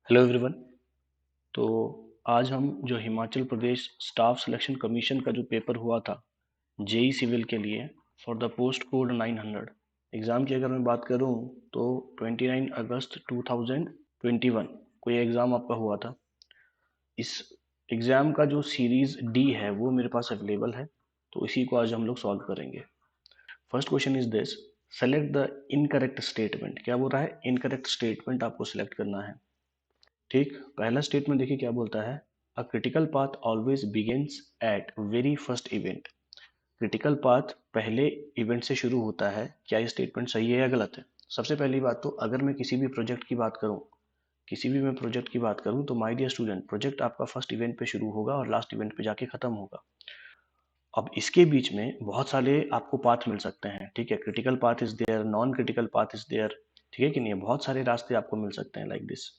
Hello everyone. तो आज हम जो Himachal Pradesh staff selection commission का जो पेपर हुआ था जेई सिविल के लिए for the post code 900 exam की अगर मैं बात करूं तो 29 अगस्त 2021 को ये एग्ज़ाम आपका हुआ था। इस एग्ज़ाम का जो सीरीज़ डी है वो मेरे पास अवेलेबल है, तो इसी को आज हम लोग सॉल्व करेंगे। First question is this, select the incorrect statement. क्या बोल रहा है? इनकरेक्ट स्टेटमेंट आपको सिलेक्ट करना है। ठीक, पहला स्टेटमेंट देखिए क्या बोलता है, a critical path always begins at very first event. Critical path पहले इवेंट से शुरू होता है। क्या ये स्टेटमेंट सही है या गलत है? सबसे पहली बात तो अगर मैं किसी भी प्रोजेक्ट की बात करूं, तो माय डियर स्टूडेंट, प्रोजेक्ट आपका फर्स्ट इवेंट पे शुरू होगा और लास्ट इवेंट पे जाके खत्म होगा। अब इसके बीच में बहुत सारे आपको पाथ मिल सकते हैं। ठीक है, critical path is there, non critical path is there. ठीक है कि नहीं? बहुत सारे रास्ते आपको मिल सकते हैं लाइक दिस।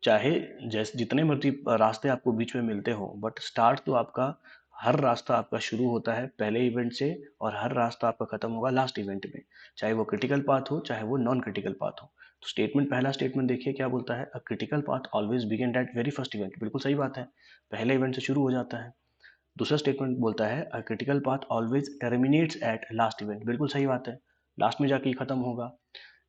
चाहे जैसे जितने मर्जी रास्ते आपको बीच में मिलते हो, बट स्टार्ट तो आपका, हर रास्ता आपका शुरू होता है पहले इवेंट से और हर रास्ता आपका खत्म होगा लास्ट इवेंट में, चाहे वो क्रिटिकल पाथ हो चाहे वो नॉन क्रिटिकल पाथ हो। तो स्टेटमेंट, पहला स्टेटमेंट देखिए क्या बोलता है, a critical path always begin at very first event. बिल्कुल सही बात है, पहले इवेंट से शुरू हो जाता है। दूसरा स्टेटमेंट बोलता है a critical path always terminates at last event. बिल्कुल सही बात है, लास्ट में जाके खत्म होगा।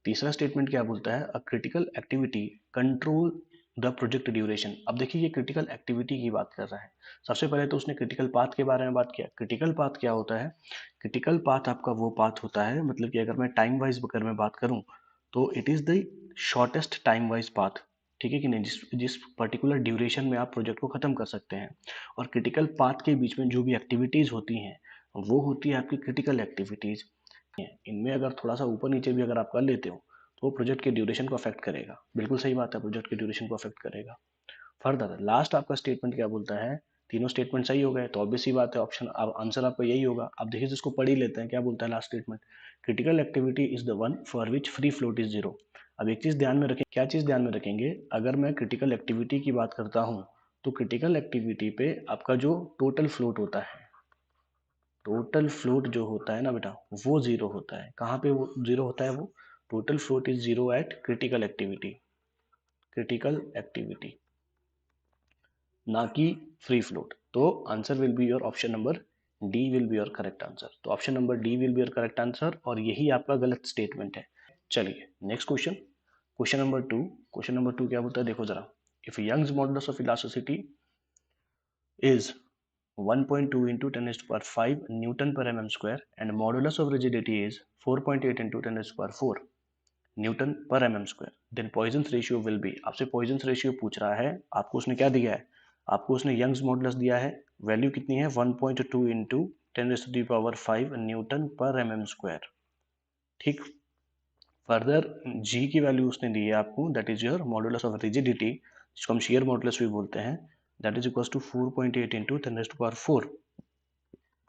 तीसरा स्टेटमेंट क्या बोलता है, a critical activity control the project duration. अब देखिए ये क्रिटिकल एक्टिविटी की बात कर रहा है। सबसे पहले तो उसने क्रिटिकल पाथ के बारे में बात किया। क्रिटिकल पाथ क्या होता है? क्रिटिकल पाथ आपका वो पाथ होता है, मतलब कि अगर मैं टाइम वाइज अगर मैं बात करूं तो it is the shortest time wise path. ठीक है कि नहीं? जिस जिस पर्टिकुलर ड्यूरेशन में आप प्रोजेक्ट को खत्म कर सकते हैं। और क्रिटिकल पाथ के बीच में जो भी एक्टिविटीज होती हैं वो होती है आपकी क्रिटिकल एक्टिविटीज। इनमें अगर थोड़ा सा ऊपर नीचे भी अगर आप कर लेते हो तो वो प्रोजेक्ट के ड्यूरेशन को अफेक्ट करेगा। बिल्कुल सही बात है, प्रोजेक्ट के ड्यूरेशन को अफेक्ट करेगा। फर्दर लास्ट आपका स्टेटमेंट क्या बोलता है, तीनों स्टेटमेंट सही हो गए तो ऑब्वियस सी बात है ऑप्शन, अब आंसर आपका यही होगा। अब देखिए जिसको पढ़ ही लेते हैं, क्या बोलता है last statement, critical activity is the one for which free float is zero. अब एक चीज ध्यान में रखें, क्या चीज ध्यान में रखेंगे, अगर मैं क्रिटिकल एक्टिविटी की बात करता हूँ तो क्रिटिकल एक्टिविटी पे आपका जो टोटल फ्लोट होता है, टोटल फ्लोट जो होता है ना बेटा, वो जीरो होता है। कहाँ पे वो जीरो होता है? वो total float is zero at critical activity, critical activity, ना कि फ्री फ्लोट। तो answer will be your option number D will be your correct answer. तो option number D will be your correct answer और यही आपका गलत statement है। चलिए next question, question number two. Question number two क्या बोलता है देखो जरा, if Young's modulus of elasticity is 1.2 into 10 raised to power 5 Newton per mm square and modulus of rigidity is 4.8 into 10 raised to power 4 Newton per mm square, then Poisson's ratio will be। आपसे Poisson's ratio पूछ रहा है, आपको उसने क्या दिया है? आपको उसने यंग्स मॉडुलस दिया है, वैल्यू कितनी है 1.2 into 10 raise to the power 5 newton per M square. ठीक, फर्दर जी की वैल्यू उसने दी है आपको, that is your modulus of rigidity, जिसको हम शेयर मॉडुलस भी बोलते हैं, that is equal to 4.8 into 10 raise to power 4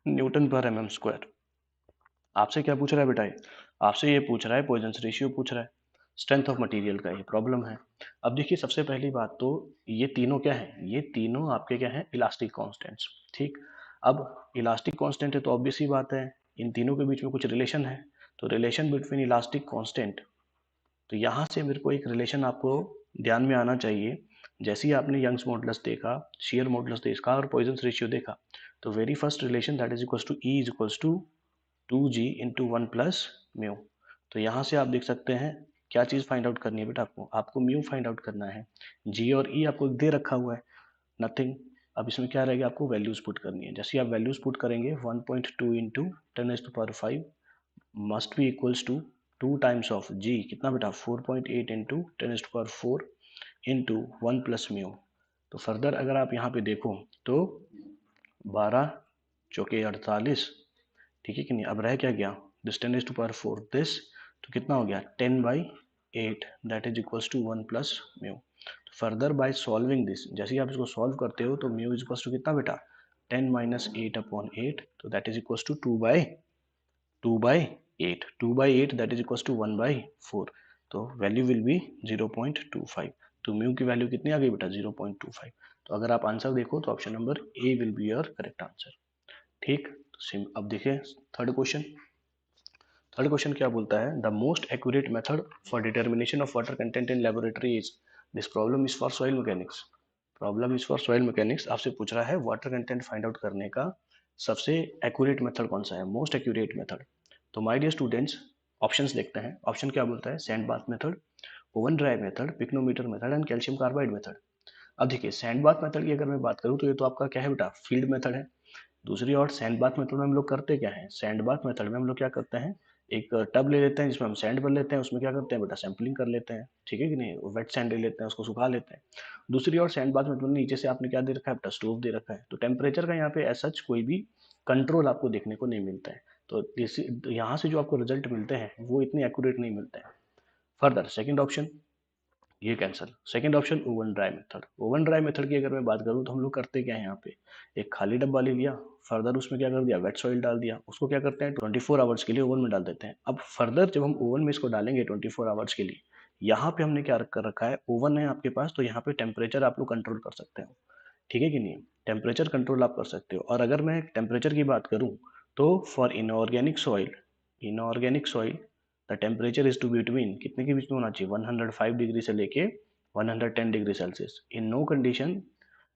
newton per M square. आपसे क्या पूछ रहा है बेटा? आपसे ये पूछ रहा है पॉइजन्स रेशियो पूछ रहा है, स्ट्रेंथ ऑफ मटेरियल का ये प्रॉब्लम है। अब देखिए सबसे पहली बात तो ये तीनों क्या है, ये तीनों आपके क्या है, इलास्टिक कांस्टेंट्स। ठीक, अब इलास्टिक कांस्टेंट है तो ऑब्वियस ही बात है इन तीनों के बीच में कुछ रिलेशन है। तो रिलेशन बिटवीन इलास्टिक कांस्टेंट, तो यहाँ से मेरे को एक रिलेशन आपको ध्यान में आना चाहिए। जैसे ही आपने यंग्स मॉडुलस देखा, शेयर मॉडुलस देखा और पॉइजन्स रेशियो देखा, तो very first relation that is equals to E is equals to 2g into one plus mu. तो यहाँ से आप देख सकते हैं क्या चीज़ फाइंड आउट करनी है बेटा, आपको म्यू फाइंड आउट करना है। जी और ई आपको दे रखा हुआ है, नथिंग। अब इसमें क्या रहेगा, आपको वैल्यूज पुट करनी है। जैसे आप वैल्यूज पुट करेंगे 1.2 into 10 raise to power 5 must be equals to 2 times of g, कितना बेटा 4.8 into 10 raise to power 4 into 1 plus mu. तो फर्दर अगर आप यहाँ पे देखो तो 12 चौके 48, ठीक है कि नहीं? अब रह क्या गया, दिस 10 टू पावर 4 दिस, तो कितना हो गया 10/8 that is equals to 1 plus mu. तो फर्दर बाय सॉल्विंग दिस, जैसे ही आप इसको सॉल्व करते हो तो म्यू इज इक्वल्स टू कितना बेटा 10 माइनस 8/8, तो that is equals to 2/8, 2/8 that is equals to 1/4। तो वैल्यू विल बी 0.25। तो म्यू की वैल्यू कितनी आ गई बेटा 0.25। तो अगर आप आंसर देखो तो option number A will be your correct answer. ठीक, अब देखिए थर्ड क्वेश्चन। थर्ड क्वेश्चन क्या बोलता है, the most accurate method for determination of water content in laboratory is. This problem is for soil mechanics. Problem is for soil mechanics. आपसे पूछ रहा है वाटर कंटेंट फाइंड आउट करने का सबसे एक्यूरेट मेथड कौन सा है, मोस्ट एक्यूरेट मेथड। तो माय डियर स्टूडेंट्स, ऑप्शंस देखते हैं। ऑप्शन क्या बोलता है, sand bath method, oven dry method, pycnometer method and calcium carbide method. अब देखिए सैंड बाथ मेथड की अगर मैं बात करूँ तो ये तो आपका क्या है बेटा, फील्ड मेथड है। दूसरी ओर सैंड बाथ मेथड में हम लोग करते क्या है, सैंड बाथ मेथड में हम लोग क्या करते हैं, एक टब ले लेते हैं जिसमें हम सैंड भर लेते हैं, उसमें क्या करते हैं बेटा, सैंपलिंग कर लेते हैं, ठीक है कि नहीं, वेट सैंड ले लेते हैं, उसको सुखा लेते हैं। दूसरी ओर सैंड बाथ मेथड में नीचे से आपने क्या दे रखा है बेटा, स्टोव दे रखा है। तो टेम्परेचर का यहाँ पे ऐसा कोई भी कंट्रोल आपको देखने को नहीं मिलता है। तो यहाँ से जो आपको रिजल्ट मिलते हैं वो इतने एक्यूरेट नहीं मिलते हैं। फर्दर सेकंड ऑप्शन ये cancel. Second option oven dry method. Oven dry method की अगर मैं बात करूँ तो हम लोग करते क्या है, यहाँ पे एक खाली डब्बा ले लिया, फर्दर उसमें क्या कर दिया, वेट सॉइल डाल दिया, उसको क्या करते हैं 24 आवर्स के लिए ओवन में डाल देते हैं। अब फर्दर जब हम ओवन में इसको डालेंगे 24 आवर्स के लिए, यहाँ पे हमने क्या कर रखा है, ओवन है आपके पास, तो यहाँ पे टेम्परेचर आप लोग कंट्रोल कर सकते हो, ठीक है कि नहीं, टेम्परेचर कंट्रोल आप कर सकते हो। और अगर मैं टेम्परेचर की बात करूँ तो for inorganic soil, inorganic soil the temperature is to between, कितने के बीच में होना चाहिए, 105 डिग्री से लेके 110 degree Celsius. In no condition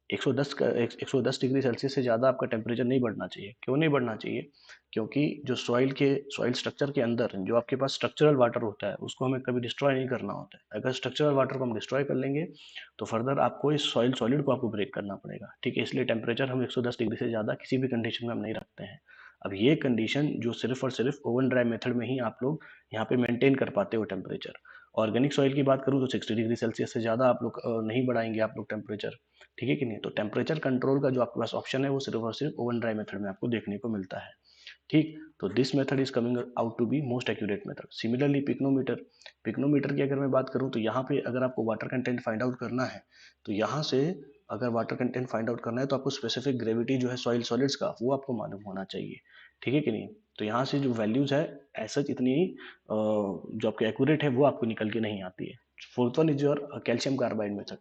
110 degree Celsius से ज़्यादा आपका टेम्परेचर नहीं बढ़ना चाहिए। क्यों नहीं बढ़ना चाहिए, क्योंकि जो सॉइल स्ट्रक्चर के अंदर जो आपके पास स्ट्रक्चरल वाटर होता है उसको हमें कभी डिस्ट्रॉय नहीं करना होता है। अगर स्ट्रक्चरल वाटर को हम डिस्ट्रॉय कर लेंगे तो फर्दर आपको इस सॉइल सॉलिड को आपको ब्रेक करना पड़ेगा, ठीक है। इसलिए टेम्परेचर हम 110 डिग्री से ज़्यादा किसी भी कंडीशन में हम नहीं रखते हैं। अब ये कंडीशन जो सिर्फ और सिर्फ ओवन ड्राई मेथड में ही आप लोग यहाँ पे मेंटेन कर पाते हो टेम्परेचर। ऑर्गेनिक सॉइल की बात करूँ तो 60 डिग्री सेल्सियस से ज़्यादा आप लोग नहीं बढ़ाएंगे आप लोग टेम्परेचर, ठीक है कि नहीं। तो टेम्परेचर कंट्रोल का जो आपके पास ऑप्शन है वो सिर्फ और सिर्फ ओवन ड्राई मेथड में आपको देखने को मिलता है, ठीक। तो this method is coming out to be most accurate method. Similarly pycnometer, pycnometer की अगर मैं बात करूँ तो यहाँ पे अगर आपको वाटर कंटेंट फाइंड आउट करना है तो यहाँ से अगर वाटर कंटेंट फाइंड आउट करना है तो आपको स्पेसिफिक ग्रेविटी जो है सॉइल सॉलिड्स का वो आपको मालूम होना चाहिए, ठीक है कि नहीं। तो यहाँ से जो वैल्यूज है ऐसा इतनी जो आपके एक्यूरेट है वो आपको निकल के नहीं आती है। Fourth one is your calcium carbide method.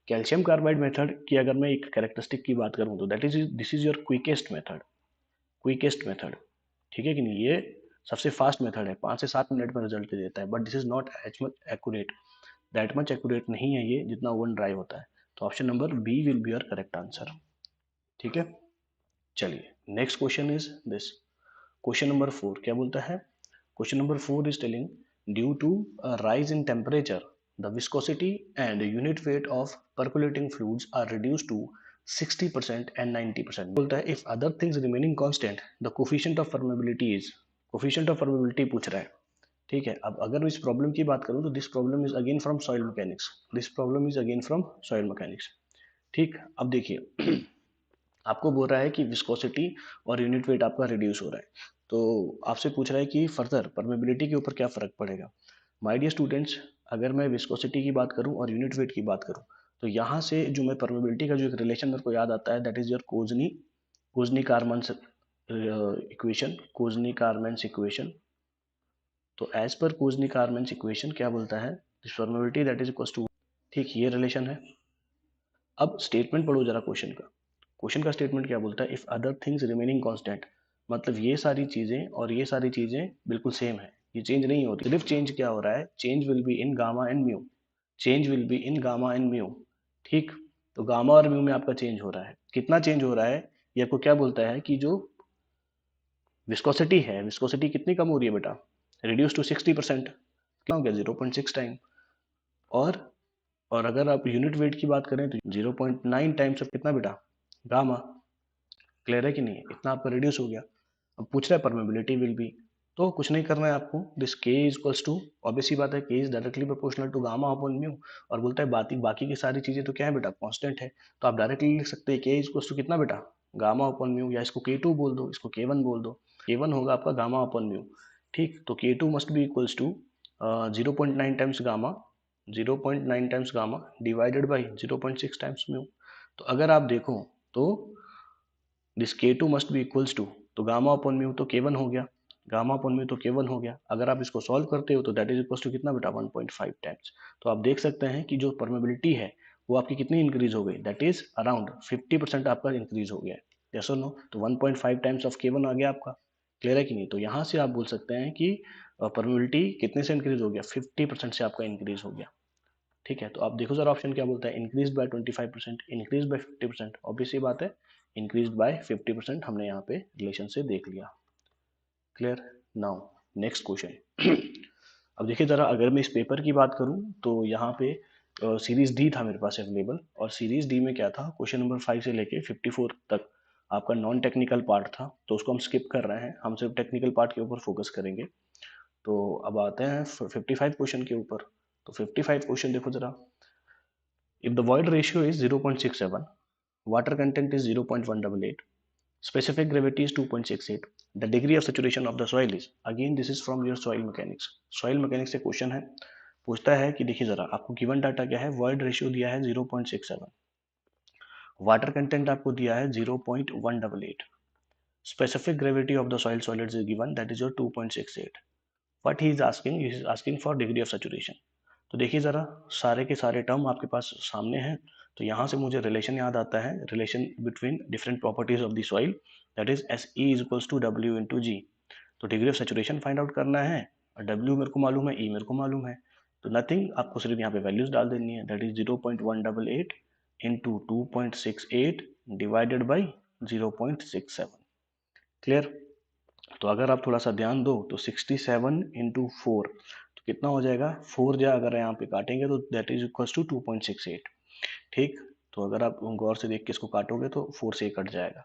Calcium carbide method की अगर मैं एक कैरेक्टरिस्टिक की बात करूँ तो that is this is your quickest method, quickest method, ठीक है कि नहीं। ये सबसे फास्ट मेथड है, 5 से 7 मिनट में रिजल्ट दे देता है, but this is not as much accurate, that much accurate नहीं है ये जितना ओवन ड्राई होता है। तो option number B will be your correct answer, ठीक है। चलिए next question is this, question number 4 क्या बोलता है, question number 4 is telling due to a rise in temperature, the viscosity and unit weight of percolating fluids are reduced to 60% and 90%। बोलता है if other things remaining constant, the coefficient of permeability is, coefficient of permeability पूछ रहा है, ठीक है। अब अगर इस प्रॉब्लम की बात करूं तो this problem is again from soil mechanics, this problem is again from soil mechanics, ठीक। अब देखिए आपको बोल रहा है कि विस्कोसिटी और यूनिट वेट आपका रिड्यूस हो रहा है, तो आपसे पूछ रहा है कि फर्दर परमेबिलिटी के ऊपर क्या फ़र्क पड़ेगा। माय डियर स्टूडेंट्स, अगर मैं विस्कोसिटी की बात करूं और यूनिट वेट की बात करूं तो यहाँ से जो मैं परमेबिलिटी का जो एक रिलेशन मेरे को याद आता है that is your Kozeny, Kozeny Carman's equation, Kozeny Carman's equation. तो as per Kozeny Carman's equation क्या बोलता है, this permeability that is equal to, ठीक, ये रिलेशन है। अब स्टेटमेंट पढ़ो जरा क्वेश्चन का, क्वेश्चन का स्टेटमेंट क्या बोलता है, if other things remaining constant, मतलब ये सारी चीजें और ये सारी चीजें बिल्कुल सेम है, ये चेंज नहीं होती। सिर्फ चेंज क्या हो रहा है, change will be in gamma and mu, change will be in gamma and mu, ठीक। तो गामा और म्यू में आपका चेंज हो रहा है, कितना चेंज हो रहा है, ये आपको क्या बोलता है कि जो विस्कोसिटी है, विस्कोसिटी कितनी कम हो रही है बेटा, रिड्यूस टू 60%, क्या हो गया 0.6 टाइम। और और अगर आप यूनिट वेट की बात करें तो 0.9 टाइम्स ऑफ कितना बेटा, गामा। क्लियर है कि नहीं, इतना आपका रिड्यूस हो गया। अब पूछ रहा है परमेबिलिटी विल बी, तो कुछ नहीं करना है आपको, this K is equals to, obvious सी बात है, K is directly proportional to gamma upon mu. और बोलता है बाकी बाकी की सारी चीजें तो क्या है बेटा, कांस्टेंट है, तो आप डायरेक्टली लिख सकते हैं के इज इक्वल्स टू कितना बेटा, गामा अपॉन म्यू, या इसको के2 बोल दो, इसको के1 बोल दो, के1 होगा आपका गामा अपॉन म्यू, ठीक। तो के2 must be equals to 0.9 times gamma, 0.9 times gamma divided by 0.6 times mu. तो अगर आप देखो तो दिस के2 मस्ट बी इक्वल्स टू, तो गामा अपॉन म्यू तो के1 हो गया, गामा अपॉन म्यू तो के1 हो गया। अगर आप इसको सॉल्व करते हो तो दैट इज इक्वल्स टू कितना बेटा, 1.5 टाइम्स। तो आप देख सकते हैं कि जो परमेबिलिटी है वो आपकी कितनी इंक्रीज हो गई, दैट इज अराउंड 50% आपका इंक्रीज हो गया है, यस और नो। तो 1.5 टाइम्स ऑफ के1 आ गया आपका, क्लियर है कि नहीं। तो यहाँ से आप बोल सकते हैं कि परमेबिलिटी कितने से इंक्रीज हो गया, 50% से आपका इंक्रीज हो गया, ठीक है, तो आप देखो जरा ऑप्शन क्या बोलता है, increase by 25%, increase by 50%, obvious ही बात है इंक्रीज बाय 50% हमने यहाँ पे रिलेशन से देख लिया। क्लियर। Now next question. अब देखिए जरा, अगर मैं इस पेपर की बात करूं तो यहाँ पे सीरीज डी था मेरे पास अवेलेबल, और सीरीज डी में क्या था, क्वेश्चन नंबर 5 से लेके 54 तक आपका नॉन टेक्निकल पार्ट था, तो उसको हम स्किप कर रहे हैं, हम सिर्फ टेक्निकल पार्ट के ऊपर फोकस करेंगे। तो अब आते हैं 55 क्वेश्चन के ऊपर। तो 55 क्वेश्चन देखो जरा, if the void ratio is 0.67, water content is 0.188, specific gravity is 2.68, the degree of saturation of the soil is, again this is from your soil mechanics, soil mechanics से क्वेश्चन है, पूछता है कि देखिए जरा, आपको गिवन डाटा क्या है, वॉइड रेशियो दिया है 0.67, वाटर कंटेंट आपको दिया है 0.188, specific gravity of the soil solids is given, that is your 2.68, what he is asking for degree of saturation. तो देखिए ज़रा, सारे के सारे टर्म आपके पास सामने हैं, तो यहाँ से मुझे रिलेशन याद आता है, relation between different properties of the soil, that is S E is equals to W into G. तो degree of saturation find out करना है, और डब्ल्यू मेरे को मालूम है, ई मेरे को मालूम है, तो नथिंग, आपको सिर्फ यहाँ पे वैल्यूज डाल देनी है, that is 0.188 into 2.68 divided by 0.67। Clear. तो अगर आप थोड़ा सा ध्यान दो तो 67 इंटू 4 तो कितना हो जाएगा, 4 जा अगर यहाँ पे काटेंगे तो दैट इज इक्वल टू 2.68। ठीक, तो अगर आप गौर से देख के इसको काटोगे तो 4 से कट जाएगा,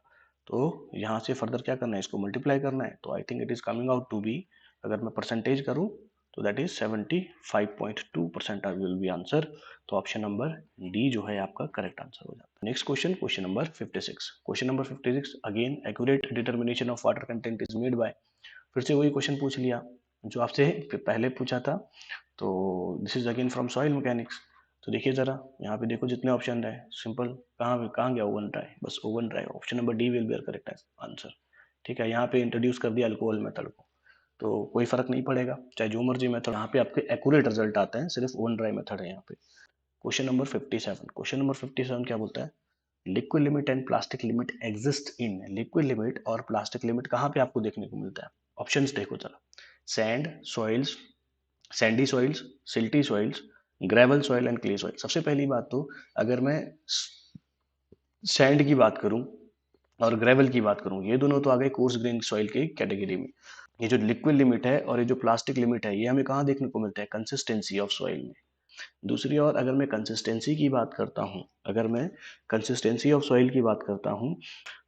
तो यहाँ से फर्दर क्या करना है, इसको मल्टीप्लाई करना है, तो I think it is coming out to be, अगर मैं परसेंटेज करूँ तो that is 75.2% will be answer. तो ऑप्शन नंबर डी जो है आपका करेक्ट आंसर हो जाता है। Next question, question number 56। Question number 56, again accurate determination of water content is made by, फिर से वही क्वेश्चन पूछ लिया जो आपसे पहले पूछा था, तो this is again from soil mechanics. तो देखिए जरा, यहाँ पे देखो जितने ऑप्शन रहे, सिंपल, कहाँ गया ओवन ड्राई, बस oven dry, option number D will B correct answer. ठीक है, यहाँ पे इंट्रोड्यूस कर दिया अल्कोहल मेथड को, तो कोई फर्क नहीं पड़ेगा चाहे जो मर्जी मेथड, यहाँ पे आपके एक्यूरेट रिजल्ट आते हैं, सिर्फ ओवन ड्राई मेथड है यहाँ पे। क्वेश्चन नंबर 57, क्वेश्चन नंबर 57 क्या बोलता है, liquid limit and plastic limit exist in, liquid limit और प्लास्टिक लिमिट कहाँ पे आपको देखने को मिलता है, ऑप्शंस देखो जरा, sand soils, Sandy soils, silty soils, gravel soil and clay soil. सबसे पहली बात तो, अगर मैं सैंड की बात करूं और ग्रेवल की बात करूं, ये दोनों तो आ गए कोर्स ग्रेन सॉइल की कैटेगरी में। ये जो लिक्विड लिमिट है और ये जो प्लास्टिक लिमिट है, ये हमें कहाँ देखने को मिलता है, कंसिस्टेंसी ऑफ सॉइल में। दूसरी ओर अगर मैं कंसिस्टेंसी की बात करता हूँ, अगर मैं कंसिस्टेंसी ऑफ सॉइल की बात करता हूँ,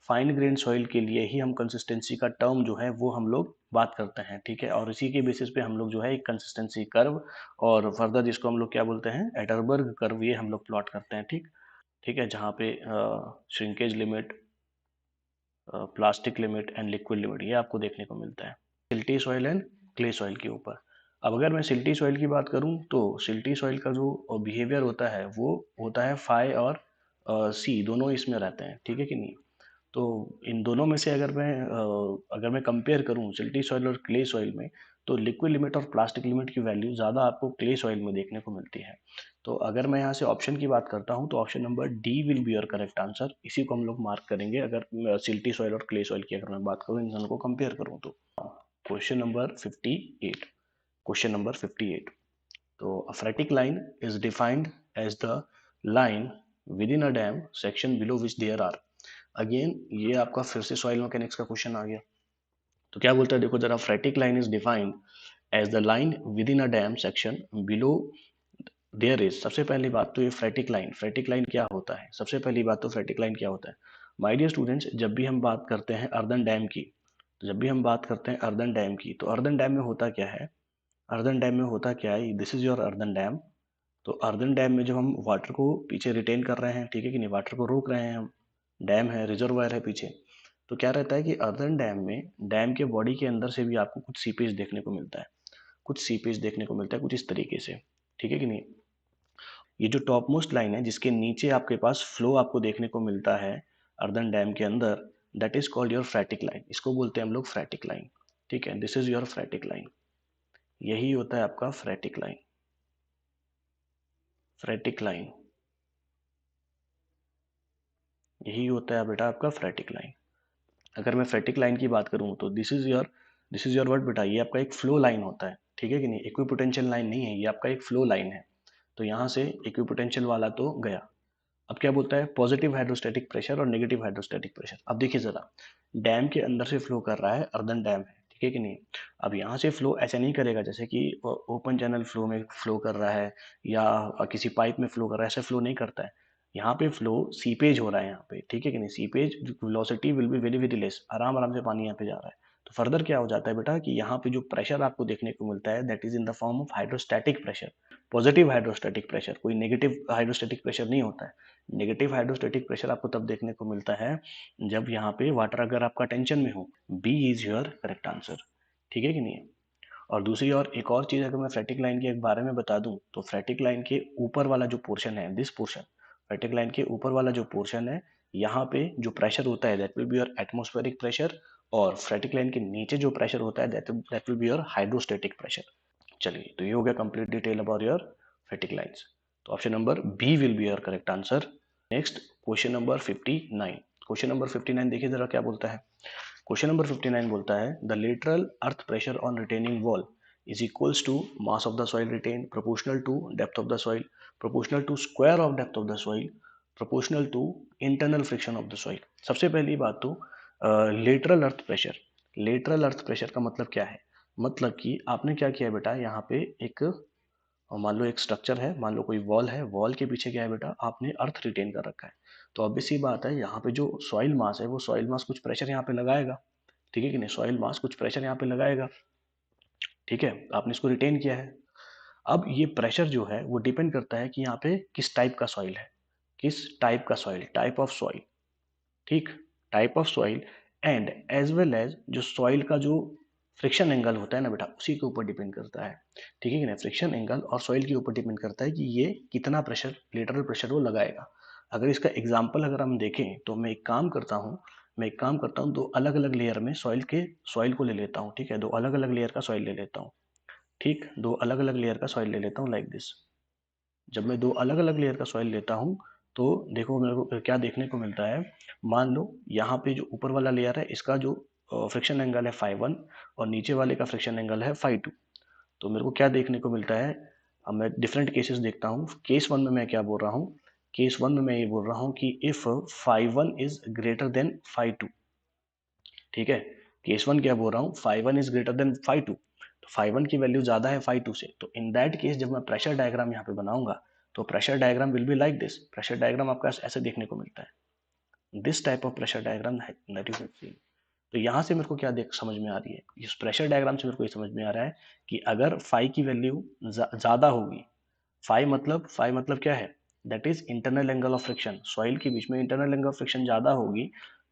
फाइन ग्रेन सॉइल के लिए ही हम कंसिस्टेंसी का टर्म जो है वो हम लोग बात करते हैं, ठीक है, और इसी के बेसिस पे हम लोग जो है एक कंसिस्टेंसी कर्व, और फर्दर जिसको हम लोग क्या बोलते हैं, एडरबर्ग कर्व, ये हम लोग प्लॉट करते हैं। ठीक, ठीक है, जहाँ पे shrinkage limit, plastic limit and liquid limit, ये आपको देखने को मिलता है silty soil and clay soil के ऊपर। अब अगर मैं सिल्टी सॉइल की बात करूं तो सिल्टी सॉइल का जो बिहेवियर होता है वो होता है फाई और सी दोनों इसमें रहते हैं, ठीक है कि नहीं। तो इन दोनों में से अगर मैं कंपेयर करूं सिल्टी सॉइल और क्ले सॉइल में, तो लिक्विड लिमिट और प्लास्टिक लिमिट की वैल्यू ज़्यादा आपको क्ले सॉइल में देखने को मिलती है। तो अगर मैं यहाँ से ऑप्शन की बात करता हूँ तो option number D will be your correct answer, इसी को हम लोग मार्क करेंगे अगर सिल्टी सॉइल और क्ले सॉइल की अगर मैं बात करूँ, इन दोनों को कंपेयर करूँ तो। क्वेश्चन नंबर 58, क्वेश्चन नंबर 58, तो a phatic line is defined as the line within a dam section below which there are, again ये आपका फिर से सॉइल मैकेनिक्स का क्वेश्चन आ गया। तो क्या बोलता है, देखो जरा, phreatic line is defined as the line with in a dam section below there is. सबसे पहली बात तो ये फ्रेटिक लाइन क्या होता है, सबसे पहली बात तो फ्रेटिक लाइन क्या होता है। माय डियर स्टूडेंट्स, जब भी हम बात करते हैं अर्दन डैम की, तो जब भी हम बात करते हैं अर्दन डैम की, तो अर्दन डैम में होता क्या है, अर्दन डैम में होता क्या है, this is your earthen dam. तो अर्दन डैम में जब हम वाटर को पीछे रिटेन कर रहे हैं, ठीक है कि नहीं, वाटर को रोक रहे हैं हम, डैम है, रिजर्वायर है पीछे, तो क्या रहता है कि अर्दन डैम में डैम के बॉडी के अंदर से भी आपको कुछ सीपेज देखने को मिलता है, कुछ सीपेज देखने को मिलता है कुछ इस तरीके से, ठीक है कि नहीं। ये जो टॉप मोस्ट लाइन है जिसके नीचे आपके पास फ्लो आपको देखने को मिलता है अर्दन डैम के अंदर, that is called your phreatic line, इसको बोलते हैं हम लोग फ्रैटिक लाइन। ठीक है, this is your phreatic line, यही होता है आपका फ्रैटिक लाइन, फ्रैटिक लाइन यही होता है बेटा आपका फ्रैटिक लाइन। अगर मैं फ्रैटिक लाइन की बात करूं तो दिस इज योर वर्ड बेटा, ये आपका एक फ्लो लाइन होता है, ठीक है कि नहीं, इक्विपोटेंशियल लाइन नहीं है, ये आपका एक फ्लो लाइन है। तो यहाँ से इक्विपोटेंशियल वाला तो गया। अब क्या बोलता है, पॉजिटिव हाइड्रोस्टैटिक प्रेशर और नेगेटिव हाइड्रोस्टैटिक प्रेशर। अब देखिए जरा, डैम के अंदर से फ्लो कर रहा है, अर्दन डैम है, ठीक है कि नहीं। अब यहाँ से फ्लो ऐसे नहीं करेगा जैसे कि ओपन चैनल फ्लो में फ्लो कर रहा है या किसी पाइप में फ्लो कर रहा है, ऐसे फ्लो नहीं करता है। यहाँ पे फ्लो सीपेज हो रहा है यहाँ पे, ठीक है कि नहीं। Seepage velocity will be very very less, आराम आराम से पानी यहाँ पे जा रहा है। तो फर्दर क्या हो जाता है बेटा कि यहाँ पे जो प्रेशर आपको देखने को मिलता है that is in the form of hydrostatic pressure, positive hydrostatic pressure, कोई नेगेटिव हाइड्रोस्टैटिक प्रेशर नहीं होता है। नेगेटिव हाइड्रोस्टैटिक प्रेशर आपको तब देखने को मिलता है जब यहाँ पे वाटर अगर आपका टेंशन में हो। B is your correct answer, ठीक है कि नहीं। और दूसरी और एक और चीज अगर मैं फ्रेटिक लाइन के बारे में बता दूं तो फ्रेटिक लाइन के ऊपर वाला जो पोर्शन है, दिस पोर्शन, फ्रेटिक लाइन के ऊपर वाला जो पोर्शन है, यहाँ पे जो प्रेशर होता है that will be your atmospheric pressure, और फ्रेटिक लाइन के नीचे जो प्रेशर होता है that will be your hydrostatic pressure. चलिए, तो ये हो गया complete detail about your phreatic lines. तो option number B will be your correct answer. Next question number 59। Question number 59 देखिए जरा क्या बोलता है। क्वेश्चन नंबर 59 बोलता है the lateral earth pressure on retaining wall is equals to mass of the soil retained proportional to depth of the soil proportional to square of depth of the soil proportional to internal friction of the soil। सबसे पहली बात तो lateral earth pressure, lateral earth pressure का मतलब क्या है। मतलब कि आपने क्या किया बेटा, यहाँ पे एक मान लो एक स्ट्रक्चर है, मान लो कोई वॉल है, वॉल के पीछे क्या है बेटा, आपने अर्थ रिटेन कर रखा है। तो ऑब्वियस सी बात है यहाँ पे जो सॉइल मास है वो सॉइल मास कुछ प्रेशर यहाँ पे लगाएगा, ठीक है कि नहीं। सॉइल मास कुछ प्रेशर यहाँ पे लगाएगा, ठीक है, आपने इसको रिटेन किया है। अब ये प्रेशर जो है वो डिपेंड करता है कि यहाँ पे किस टाइप का सॉइल है, किस टाइप का सॉइल, टाइप ऑफ सॉइल, ठीक, type of soil, and as well as जो सॉइल का जो फ्रिक्शन एंगल होता है ना बेटा, उसी के ऊपर डिपेंड करता है, ठीक है कि नहीं। फ्रिक्शन एंगल और सॉइल के ऊपर डिपेंड करता है कि ये कितना प्रेशर, लेटरल प्रेशर वो लगाएगा। अगर इसका एग्जाम्पल अगर हम देखें तो मैं एक काम करता हूँ, दो अलग अलग लेयर में सॉइल को ले लेता हूँ, ठीक है, दो अलग अलग लेयर का सॉइल ले लेता हूँ, ठीक, दो अलग अलग लेयर का सॉइल ले लेता हूँ लाइक दिस। जब मैं दो अलग अलग लेयर का सॉइल लेता हूँ तो देखो मेरे को क्या देखने को मिलता है। मान लो यहाँ पे जो ऊपर वाला लेयर है इसका जो फ्रिक्शन एंगल है φ1 और नीचे वाले का फ्रिक्शन एंगल है φ2। तो मेरे को क्या देखने को मिलता है, अब मैं डिफरेंट केसेस देखता हूँ। केस वन में मैं क्या बोल रहा हूँ, केस वन में मैं ये बोल रहा हूँ कि इफ φ1 इज ग्रेटर देन φ2, ठीक है। केस वन क्या बोल रहा हूँ, φ1 इज ग्रेटर देन φ2, तो φ1 की वैल्यू ज्यादा है φ2 से। तो इन दैट केस जब मैं प्रेशर डायग्राम यहाँ पे बनाऊंगा तो pressure diagram will be like this. Pressure diagram आपका ऐसे देखने को मिलता है, this type of pressure diagram that you can see. तो यहाँ से मेरे को क्या देख समझ में आ रही है, इस प्रेशर डायग्राम से मेरे को ये समझ में आ रहा है कि अगर फाई की वैल्यू ज्यादा होगी, फाई मतलब क्या है, that is internal angle of friction, soil के बीच में इंटरनल एंगल ऑफ फ्रिक्शन ज्यादा होगी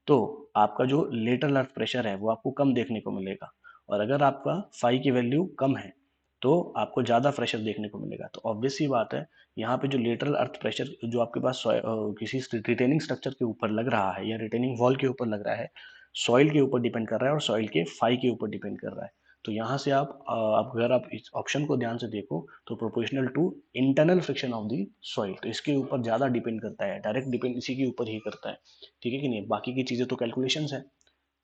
तो आपका जो लेटरल अर्थ प्रेशर है वो आपको कम देखने को मिलेगा। और अगर आपका फाई की वैल्यू कम है तो आपको ज्यादा प्रेशर देखने को मिलेगा। तो ऑब्वियस सी बात है, यहाँ पे जो लेटरल अर्थ प्रेशर जो आपके पास किसी रिटेनिंग स्ट्रक्चर के ऊपर लग रहा है या रिटेनिंग वॉल के ऊपर लग रहा है, सॉइल के ऊपर डिपेंड कर रहा है और सॉइल के फाई के ऊपर डिपेंड कर रहा है। तो यहाँ से आप अगर आप इस ऑप्शन को ध्यान से देखो तो proportional to internal friction of the soil, तो इसके ऊपर ज्यादा डिपेंड करता है, डायरेक्ट डिपेंड इसी के ऊपर ही करता है, ठीक है कि नहीं। बाकी की चीजें तो कैलकुलेशंस है।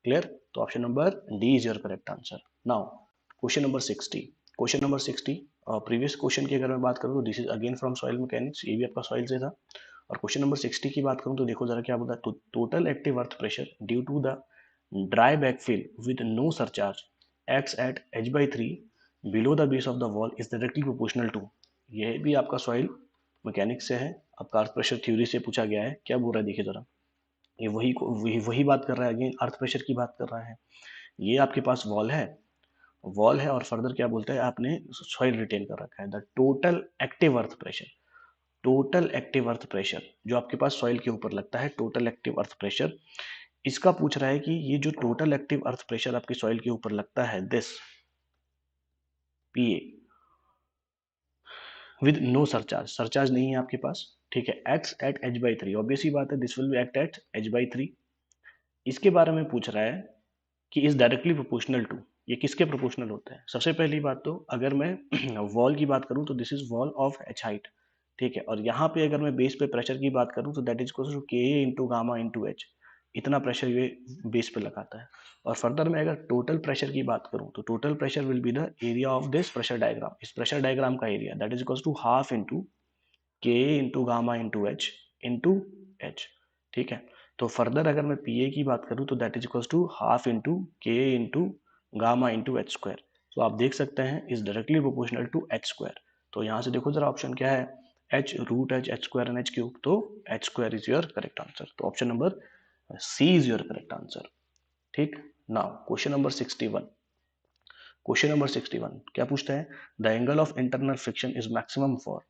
क्लियर, तो option number D is your correct answer. Now question number 60। Question number 60 previous question की अगर मैं बात करूँ तो this is again from soil mechanics, ये भी आपका सॉइल से था। और क्वेश्चन नंबर 60 की बात करूँ तो देखो जरा क्या बोलता है, total active earth pressure due to the dry backfill with no surcharge acts at h/3 below the base of the wall is directly proportional to। यह भी आपका सॉइल मैकेनिक्स से है, आपका अर्थ प्रेशर थ्योरी से पूछा गया है। क्या बोल रहा है देखिए जरा, ये वही बात कर रहा है, अगेन अर्थ प्रेशर की बात कर रहा है। ये आपके पास वॉल है और फर्दर क्या बोलता है, आपने सॉइल रिटेन कर रखा है। The total active earth pressure, total active earth pressure जो आपके पास सॉइल के ऊपर लगता है, टोटल एक्टिव अर्थ प्रेशर, इसका पूछ रहा है कि ये जो टोटल एक्टिव अर्थ प्रेशर आपकी सॉइल के ऊपर लगता है this PA with no surcharge, surcharge नहीं है आपके पास, ठीक है, एक्ट्स एट h/3, ऑब्वियस ही बात है this will be act at h/3। इसके बारे में पूछ रहा है कि इज डायरेक्टली प्रोपोर्शनल टू, ये किसके प्रोपोर्शनल होता है। सबसे पहली बात तो अगर मैं वॉल की बात करूं तो this is wall of h height, ठीक है, और यहाँ पे अगर मैं बेस पे प्रेशर की बात करूं तो दैट इज इक्वल टू के इंटू गामा इंटू एच, इतना प्रेशर ये बेस पे लगाता है। और फर्दर मैं अगर टोटल प्रेशर की बात करूं तो total pressure will be the area of this pressure diagram, इस प्रेशर डायग्राम का area that is equal to half into K into gamma into H, ठीक है। तो फर्दर अगर मैं पी ए की बात करूँ तो that is equals to half into K into gamma into H square. तो आप देख सकते हैं is directly proportional to H square. तो यहाँ से देखो जरा ऑप्शन क्या है, H root H square and H cube, तो H square is your correct answer. तो option number C is your correct answer, ठीक। Now question number 61। Question number 61 क्या पूछता है, the angle of internal friction is maximum for,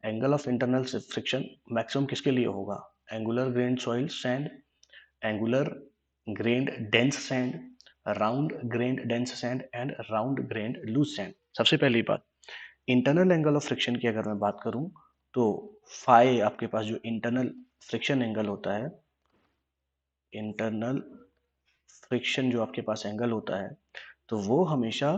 angle of internal friction maximum किसके लिए होगा, angular grained soil sand, angular grained dense sand, round grained dense sand and round grained loose sand. सबसे पहली बात, internal angle of friction की अगर मैं बात करूं तो फाई आपके पास जो इंटरनल फ्रिक्शन एंगल होता है, इंटरनल फ्रिक्शन जो आपके पास एंगल होता है, तो वो हमेशा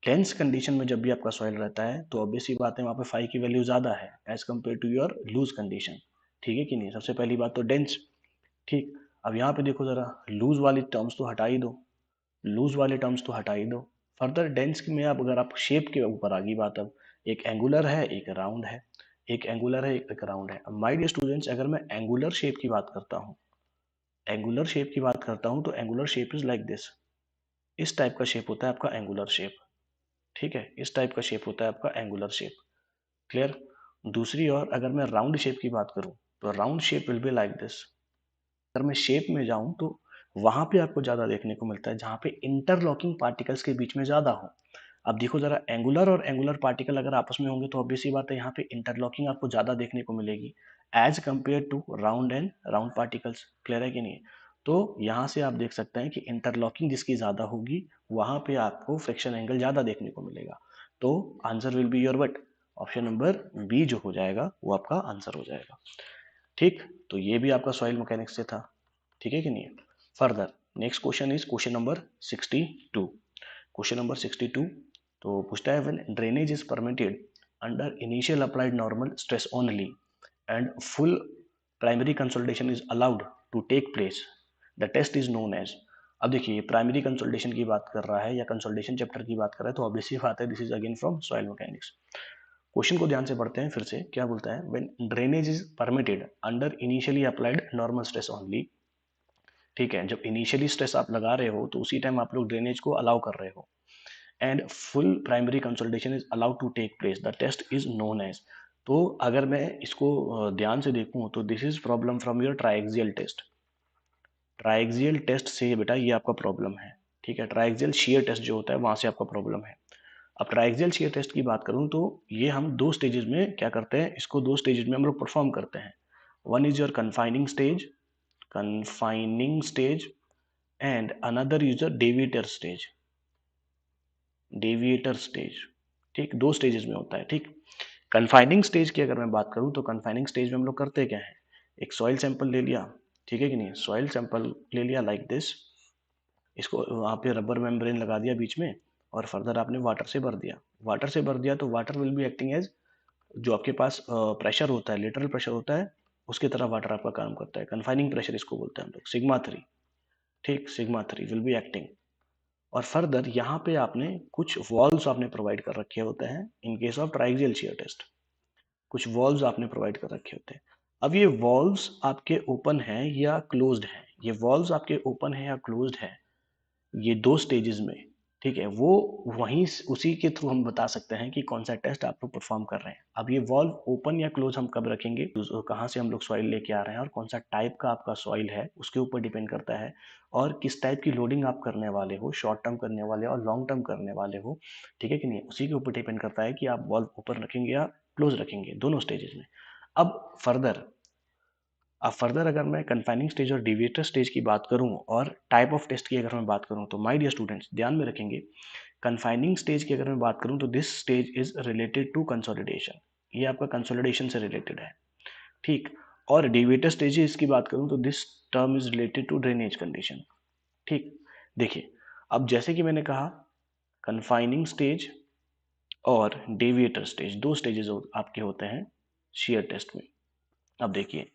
डेंस कंडीशन में जब भी आपका सॉइल रहता है तो ऑब्वियस सी बात है वहाँ पे फाई की वैल्यू ज़्यादा है as compare to your loose condition, ठीक है कि नहीं। सबसे पहली बात तो डेंस, ठीक। अब यहाँ पे देखो ज़रा, लूज वाली टर्म्स तो हटा ही दो, लूज वाले टर्म्स तो हटा ही दो। फर्दर डेंस में अब अगर आप शेप के ऊपर आ गई बात, अब एक एंगुलर है एक राउंड है, एक एंगुलर है एक राउंड है। माय डियर स्टूडेंट्स, अगर मैं एंगुलर शेप की बात करता हूँ, एंगुलर शेप की बात करता हूँ तो angular shape is like this, इस टाइप का शेप होता है आपका एंगुलर शेप, ठीक है, इस टाइप का शेप होता है आपका एंगुलर शेप, क्लियर। दूसरी ओर अगर मैं राउंड शेप की बात करूं तो round shape will be like this. अगर मैं शेप में जाऊं तो वहां पे आपको ज्यादा देखने को मिलता है जहां पे इंटरलॉकिंग पार्टिकल्स के बीच में ज्यादा हो। अब देखो जरा, एंगुलर और एंगुलर पार्टिकल अगर आपस में होंगे तो ऑब्वियस सी बात है यहाँ पे इंटरलॉकिंग आपको ज्यादा देखने को मिलेगी as compare to round and round particles, clear है कि नहीं। तो यहाँ से आप देख सकते हैं कि इंटरलॉकिंग जिसकी ज्यादा होगी वहां पे आपको फ्रिक्शन एंगल ज्यादा देखने को मिलेगा। तो answer will be your what, option number B जो हो जाएगा वो आपका आंसर हो जाएगा, ठीक। तो ये भी आपका सॉइल मैकेनिक्स से था, ठीक है कि नहीं। Further next question is question number 62। Question number 62 तो पूछता है, when drainage is permitted under initial applied normal stress only and full primary consolidation is allowed to take place, the test is known as. अब देखिए primary consolidation की बात कर रहा है या कंसोलिडेशन चैप्टर की बात कर रहा है तो ऑब्वियसली बात है this is again from soil mechanics. Question को ध्यान से पढ़ते हैं फिर से, क्या बोलता है, when drainage is permitted under initially applied normal stress only, ठीक है, जब इनिशियली स्ट्रेस आप लगा रहे हो तो उसी टाइम आप लोग ड्रेनेज को अलाउ कर रहे हो and full primary consolidation is allowed to take place, the test is known as. तो अगर मैं इसको ध्यान से देखूं तो this is problem from your triaxial test, triaxial test से बेटा ये आपका प्रॉब्लम है, ठीक है। ट्राइएक्सियल शियर टेस्ट जो होता है वहां से आपका प्रॉब्लम है। अब ट्राइएक्सियल शियर टेस्ट की बात करूं तो ये हम दो स्टेजेस में क्या करते हैं, इसको दो स्टेजेस में हम लोग परफॉर्म करते हैं। One is your confining stage, confining stage and another is your deviator stage, deviator stage, ठीक। दो स्टेजेस में होता है, ठीक। कन्फाइनिंग स्टेज की अगर मैं बात करूं तो कन्फाइनिंग स्टेज में हम लोग करते क्या है, एक सॉइल सैंपल ले लिया, ठीक है कि नहीं, सॉइल सैंपल ले लिया लाइक दिस, इसको वहाँ पे रबर मेम्ब्रेन लगा दिया बीच में और फर्दर आपने वाटर से भर दिया, वाटर से भर दिया तो water will be acting as, जो आपके पास प्रेशर होता है, लेटरल प्रेशर होता है, उसकी तरह वाटर आपका काम करता है, कन्फाइनिंग प्रेशर इसको बोलते हैं हम लोग, सिग्मा 3, ठीक, सिग्मा 3 विल बी एक्टिंग। और फर्दर यहाँ पे आपने कुछ वॉल्व्स आपने प्रोवाइड कर रखे होते हैं in case of triaxial shear test, कुछ वॉल्व्स आपने प्रोवाइड कर रखे होते हैं। अब ये वॉल्व्स आपके ओपन हैं या क्लोज्ड हैं, ये वॉल्व्स आपके ओपन है या क्लोज्ड है, ये दो स्टेजेस में, ठीक है, वो वहीं उसी के थ्रू हम बता सकते हैं कि कौन सा टेस्ट आप लोग परफॉर्म कर रहे हैं। अब ये वॉल्व ओपन या क्लोज हम कब रखेंगे, कहाँ से हम लोग सॉइल लेके आ रहे हैं और कौन सा टाइप का आपका सॉइल है उसके ऊपर डिपेंड करता है, और किस टाइप की लोडिंग आप करने वाले हो, शॉर्ट टर्म करने वाले और लॉन्ग टर्म करने वाले हो, ठीक है कि नहीं, उसी के ऊपर डिपेंड करता है कि आप वॉल्व ओपन रखेंगे या क्लोज रखेंगे दोनों स्टेजेस में। अब फर्दर अगर मैं कन्फाइनिंग स्टेज और डिविएटर स्टेज की बात करूं और टाइप ऑफ टेस्ट की अगर मैं बात करूं तो माय डियर स्टूडेंट्स ध्यान में रखेंगे, कन्फाइनिंग स्टेज की अगर मैं बात करूं तो this stage is related to consolidation, ये आपका कंसोलिडेशन से रिलेटेड है, ठीक। और डिविएटर स्टेज की बात करूं तो this term is related to drainage condition, ठीक। देखिए अब जैसे कि मैंने कहा कन्फाइनिंग स्टेज और डेविएटर स्टेज दो स्टेजेस आपके होते हैं शियर टेस्ट में। अब देखिए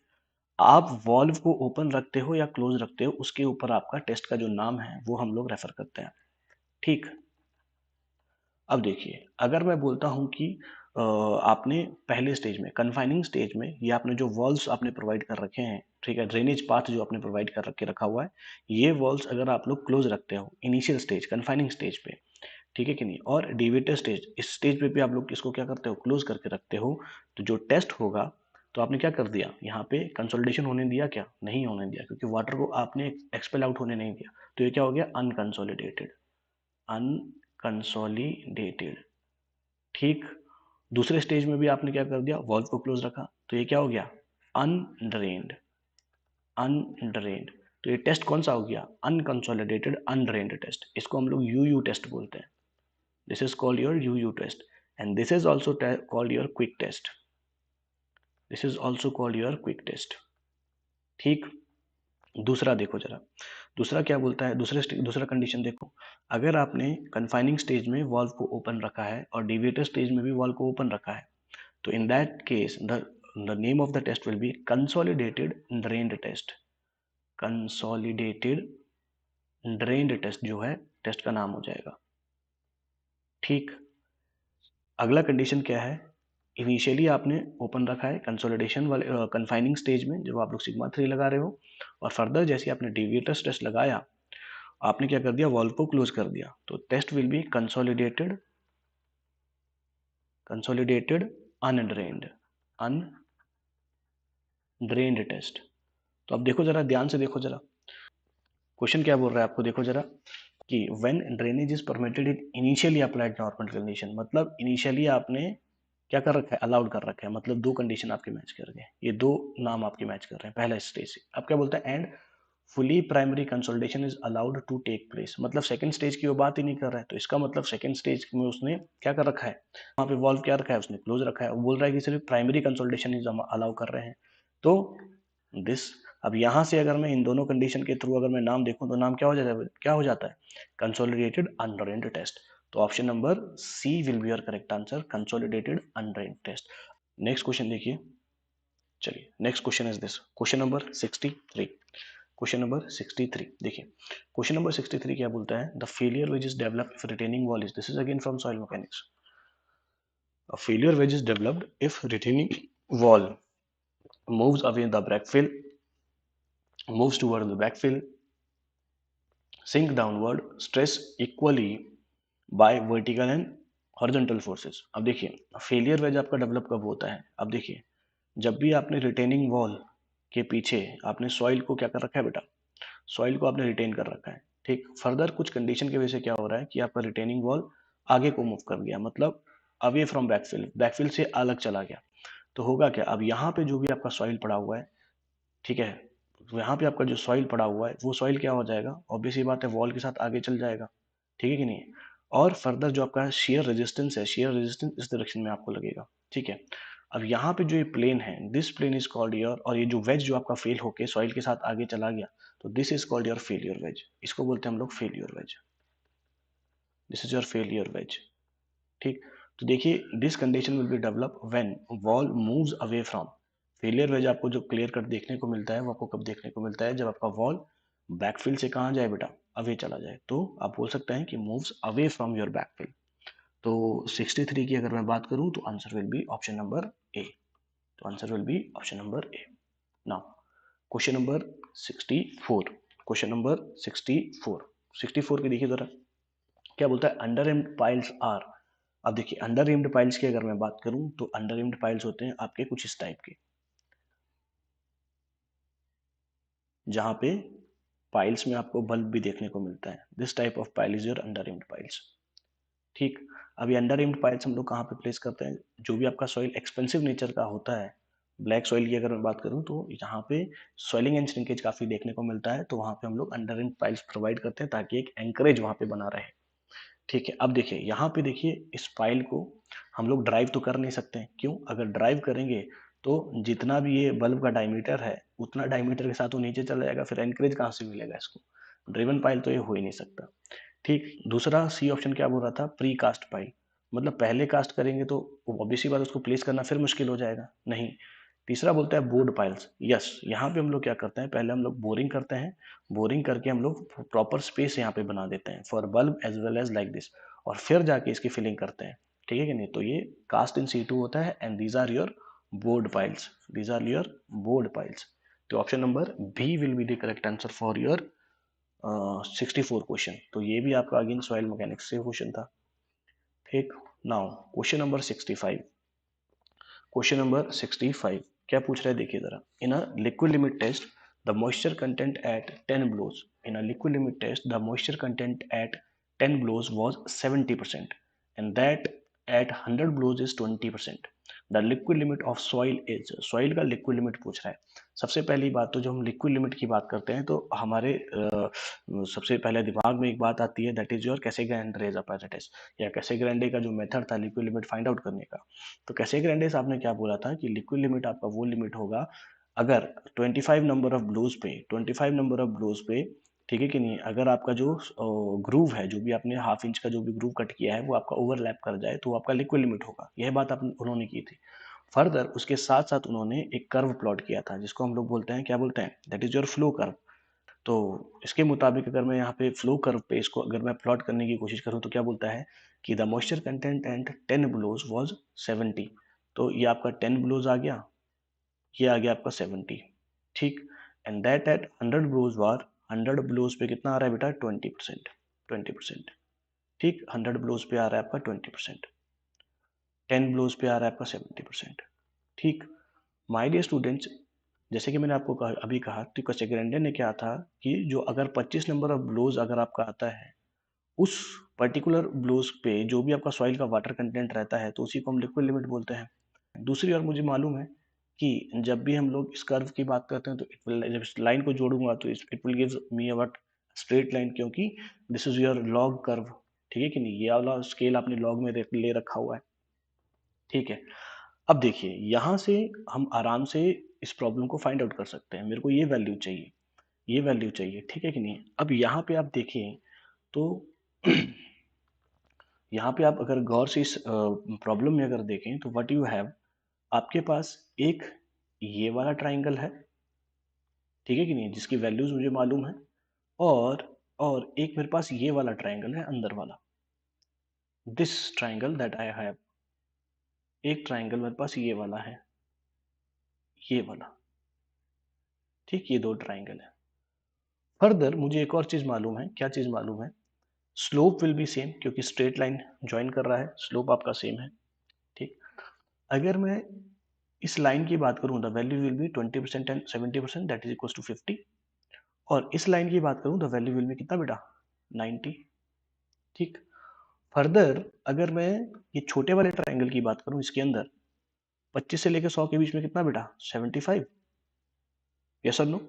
आप वॉल्व को ओपन रखते हो या क्लोज रखते हो उसके ऊपर आपका टेस्ट का जो नाम है वो हम लोग रेफर करते हैं, ठीक। अब देखिए अगर मैं बोलता हूं कि आपने पहले स्टेज में, कन्फाइनिंग स्टेज में, ये आपने जो वॉल्स आपने प्रोवाइड कर रखे हैं, ठीक है, ड्रेनेज पाथ जो आपने प्रोवाइड कर रखा हुआ है, ये वॉल्स अगर आप लोग क्लोज रखते हो इनिशियल स्टेज, कन्फाइनिंग स्टेज पे, ठीक है कि नहीं, और डिविएटर स्टेज, इस स्टेज पे भी आप लोग इसको क्या करते हो, क्लोज करके रखते हो, तो जो टेस्ट होगा, तो आपने क्या कर दिया, यहाँ पे कंसोलिडेशन होने दिया क्या, नहीं होने दिया, क्योंकि वाटर को आपने एक्सपेल आउट होने नहीं दिया, तो ये क्या हो गया, अनकंसोलिडेटेड, अनकंसोलिडेटेड। ठीक, दूसरे स्टेज में भी आपने क्या कर दिया, वॉल्व को क्लोज रखा, तो ये क्या हो गया, अनड्रेन्ड, अनड्रेन्ड। तो ये टेस्ट कौन सा हो गया, अनकंसोलिडेटेड अनड्रेन्ड टेस्ट, इसको हम लोग यूयू टेस्ट बोलते हैं। This is called your UU test, and this is also called your quick test. This is also called your quick test. ठीक, दूसरा देखो जरा, दूसरा क्या बोलता है, दूसरा कंडीशन देखो, अगर आपने कन्फाइनिंग स्टेज में वॉल्व को ओपन रखा है और डिविएटर स्टेज में भी वॉल्व को ओपन रखा है, तो in that case the name of the test will be consolidated drained test. Consolidated drained test जो है टेस्ट का नाम हो जाएगा। ठीक, अगला कंडीशन क्या है, इनिशियली आपने ओपन रखा है कंसोलिडेशन वाले कन्फाइनिंग स्टेज में जब आप लोग सिग्मा 3 लगा रहे हो, और फर्दर जैसे आपने डिविएटर्स टेस्ट लगाया, आपने क्या कर दिया, वॉल्व को क्लोज कर दिया, तो test will be consolidated undrained, undrained test. तो अब देखो जरा, ध्यान से देखो जरा, क्वेश्चन क्या बोल रहा है आपको, देखो जरा कि when drainage is permitted in initially applied normal condition, मतलब इनिशियली आपने क्या कर रखा है, अलाउड कर रखा है, मतलब दो कंडीशन आपके मैच कर गए, ये दो नाम आपके मैच कर रहे हैं पहला स्टेज से। अब क्या बोलता है, and fully primary consolidation is allowed to take place, मतलब सेकंड स्टेज की वो बात ही नहीं कर रहा है, तो इसका मतलब सेकंड स्टेज में उसने क्या कर रखा है, वहां पे वॉल्व क्या रखा है, उसने क्लोज रखा है, वो बोल रहा है कि सिर्फ प्राइमरी कंसोलिडेशन इज अलाउ कर रहे हैं, तो दिस, अब यहां से अगर मैं इन दोनों कंडीशन के थ्रू अगर मैं नाम देखूं, तो नाम क्या हो जाता है, क्या हो जाता है, कंसोलिडेटेड अनड्रेन्ड टेस्ट। तो option number C will be your correct answer, consolidated undrained test. Next question देखिए, चलिए next question is this, question number 63। Question number 63 देखिए, क्वेश्चन नंबर 63 क्या बोलता है, the failure which is developed if retaining wall is, this is again from soil mechanics, a failure wedge is developed if retaining wall moves away the backfill, moves toward the backfill, sink downward, stress equally by vertical and horizontal forces। अब देखिए, failure veg आपका develop कब होता है, अब देखिए, जब भी आपने रिटेनिंग वॉल के पीछे आपने सॉइल को क्या कर रखा है बेटा, सॉइल को आपने रिटेन कर रखा है, ठीक, फर्दर कुछ कंडीशन की वजह से क्या हो रहा है कि आपका रिटेनिंग वॉल आगे को मूव कर गया, मतलब अवे फ्रॉम बैकफिल, बैकफिल से अलग चला गया, तो होगा क्या, अब यहाँ पे जो भी आपका सॉइल पड़ा हुआ है, ठीक है, तो यहाँ पे आपका जो सॉइल पड़ा हुआ है, वो सॉइल क्या हो जाएगा, ऑब्वियस ये बात है, वॉल के साथ आगे चल जाएगा, ठीक है कि नहीं, और फर्दर जो आपका शेयर रेजिस्टेंस है, शेयर रेजिस्टेंस इस डायरेक्शन में आपको लगेगा, ठीक है। अब यहाँ पे जो ये प्लेन है, this plane is called your, और ये जो वेज जो आपका फेल होके सॉइल के साथ आगे चला गया, तो this is called your failure wedge, इसको बोलते हैं हम लोग failure wedge, this is your failure wedge. ठीक, तो देखिए, this condition will be develop when wall moves away from, failure wedge आपको जो क्लियर कट देखने को मिलता है, वो आपको कब देखने को मिलता है, जब आपका वॉल बैकफिल से कहाँ जाए बेटा, अवे चला जाए, तो आप बोल सकते हैं कि moves away from your backfill. तो 63 की अगर मैं बात करूं, तो answer will be option number A, तो answer will be option number A. Now question number 64, question number 64, 64 की देखिए जरा, क्या बोलता है, अंडर एम्ड पाइल्स आर, अब देखिए अंडर एम्ड पाइल्स की अगर मैं बात करूं, तो अंडर एम्ड पाइल्स होते हैं आपके कुछ इस टाइप के, जहां पे पाइल्स में आपको बल्ब भी देखने को मिलता है, this type of pile is your under aimed piles. ठीक, अभी अंडर एम्ड पाइल्स हम लोग कहाँ पे प्लेस करते हैं, जो भी आपका सॉइल एक्सपेंसिव नेचर का होता है, ब्लैक सॉइल की अगर मैं बात करूं, तो यहाँ पे सॉइलिंग एंड श्रिंकेज काफी देखने को मिलता है, तो वहां पे हम लोग अंडर एम्ड पाइल्स प्रोवाइड करते हैं, ताकि एक एंकरेज वहां पे बना रहे। ठीक है, अब देखिए यहाँ पे देखिए, इस पाइल को हम लोग ड्राइव तो कर नहीं सकते हैं, क्यों, अगर ड्राइव करेंगे तो जितना भी ये बल्ब का डायमीटर है, उतना डायमीटर के साथ वो नीचे चला जाएगा, फिर एनकरेज कहाँ से मिलेगा इसको, ड्रिवन पाइल तो ये हो ही नहीं सकता। ठीक, दूसरा सी ऑप्शन क्या बोल रहा था, प्री कास्ट पाइल, मतलब पहले कास्ट करेंगे तो ऑब्वियसली बात उसको प्लेस करना फिर मुश्किल हो जाएगा, नहीं। तीसरा बोलता है बोर्ड पाइल्स, यस, यहाँ पे हम लोग क्या करते हैं, पहले हम लोग बोरिंग करते हैं, बोरिंग करके हम लोग प्रॉपर स्पेस यहाँ पे बना देते हैं for bulb as well as like this, और फिर जाके इसकी फिलिंग करते हैं, ठीक है कि नहीं? तो ये कास्ट इन C2 होता है and these are your bored piles, these are your bored piles. तो option number B will be the correct answer for your 64 question. तो ये भी आपका अगेन सॉइल मैकेनिक्स से क्वेश्चन था। ठीक, now question number 65। Question number 65 क्या पूछ रहा है देखिए जरा। In a liquid limit test the moisture content at 10 blows, in a liquid limit test the moisture content at 10 blows was 70% and that at 100 blows is 20%. The liquid limit of soil is, soil का liquid limit पूछ रहा है। सबसे पहली बात तो जो हम लिक्विड लिमिट की बात करते हैं तो हमारे सबसे पहले दिमाग में एक बात आती है, दैट इज योर कैसेग्रांडे apparatus या कैसेग्रांडे का जो मेथड था लिक्विड लिमिट फाइंड आउट करने का। तो कैसेग्रांडे साहब ने क्या बोला था कि लिक्विड लिमिट आपका वो लिमिट होगा अगर 25 नंबर ऑफ ब्लोज पे, 25 नंबर ऑफ ब्लोज पे, ठीक है कि नहीं, अगर आपका जो ग्रूव है, जो भी आपने हाफ इंच का जो भी ग्रूव कट किया है वो आपका ओवरलैप कर जाए तो वो आपका लिक्विड लिमिट होगा। यह बात उन्होंने की थी। फर्दर उसके साथ साथ उन्होंने एक कर्व प्लॉट किया था जिसको हम लोग बोलते हैं, क्या बोलते हैं, that is your flow curve. तो इसके मुताबिक अगर मैं यहाँ पे फ्लो कर्व पे इसको अगर मैं प्लॉट करने की कोशिश करूँ तो क्या बोलता है कि the moisture content and 10 blows was 70। तो ये आपका 10 ब्लोज आ गया, ये आ गया आपका 70। ठीक, एंड दैट एट 100 ब्लोज वार, 100 ब्लोज पे कितना आ रहा है बेटा, 20%, 20%। ठीक, 100 ब्लोज पे आ रहा है आपका 20%, 10 ब्लोज पे आ रहा है आपका 70%। ठीक, माय डियर स्टूडेंट्स, जैसे कि मैंने आपको अभी कहा तो कैसेग्रांडे ने क्या था कि जो अगर 25 नंबर ऑफ ब्लोज अगर आपका आता है, उस पर्टिकुलर ब्लोज पे जो भी आपका सॉइल का वाटर कंटेंट रहता है तो उसी को हम लिक्विड लिमिट बोलते हैं। दूसरी ओर मुझे मालूम है कि जब भी हम लोग इस कर्व की बात करते हैं तो इट विल, जब इस लाइन को जोड़ूंगा तो it will give me a what, straight line, क्योंकि this is your log curve. ठीक है कि नहीं, ये वाला स्केल आपने लॉग में ले रखा हुआ है। ठीक है, अब देखिए यहाँ से हम आराम से इस प्रॉब्लम को फाइंड आउट कर सकते हैं। मेरे को ये वैल्यू चाहिए, ये वैल्यू चाहिए, ठीक है कि नहीं। अब यहाँ पे आप देखें तो यहाँ पे आप अगर गौर से इस प्रॉब्लम में अगर देखें तो व्हाट यू हैव, आपके पास एक ये वाला ट्राइंगल है, ठीक है कि नहीं, जिसकी वैल्यूज मुझे मालूम है, और और एक मेरे पास ये वाला ट्राइंगल है अंदर वाला, this triangle that I have. एक ट्राइंगल मेरे पास ये वाला है, ये वाला। ठीक, ये दो ट्राइंगल है। फर्दर मुझे एक और चीज मालूम है, क्या चीज मालूम है, स्लोप विल बी सेम, क्योंकि स्ट्रेट लाइन ज्वाइन कर रहा है, स्लोप आपका सेम है। ठीक, अगर मैं इस लाइन की बात करूं the value will be 20% and 70%, that is equal to 50। और इस लाइन की बात करूं द वैल्यू विल बी कितना बेटा, 90। ठीक, फर्दर अगर मैं ये छोटे वाले ट्राइंगल की बात करूं, इसके अंदर 25 से लेकर 100 के बीच में कितना बेटा, 75। यस और नो।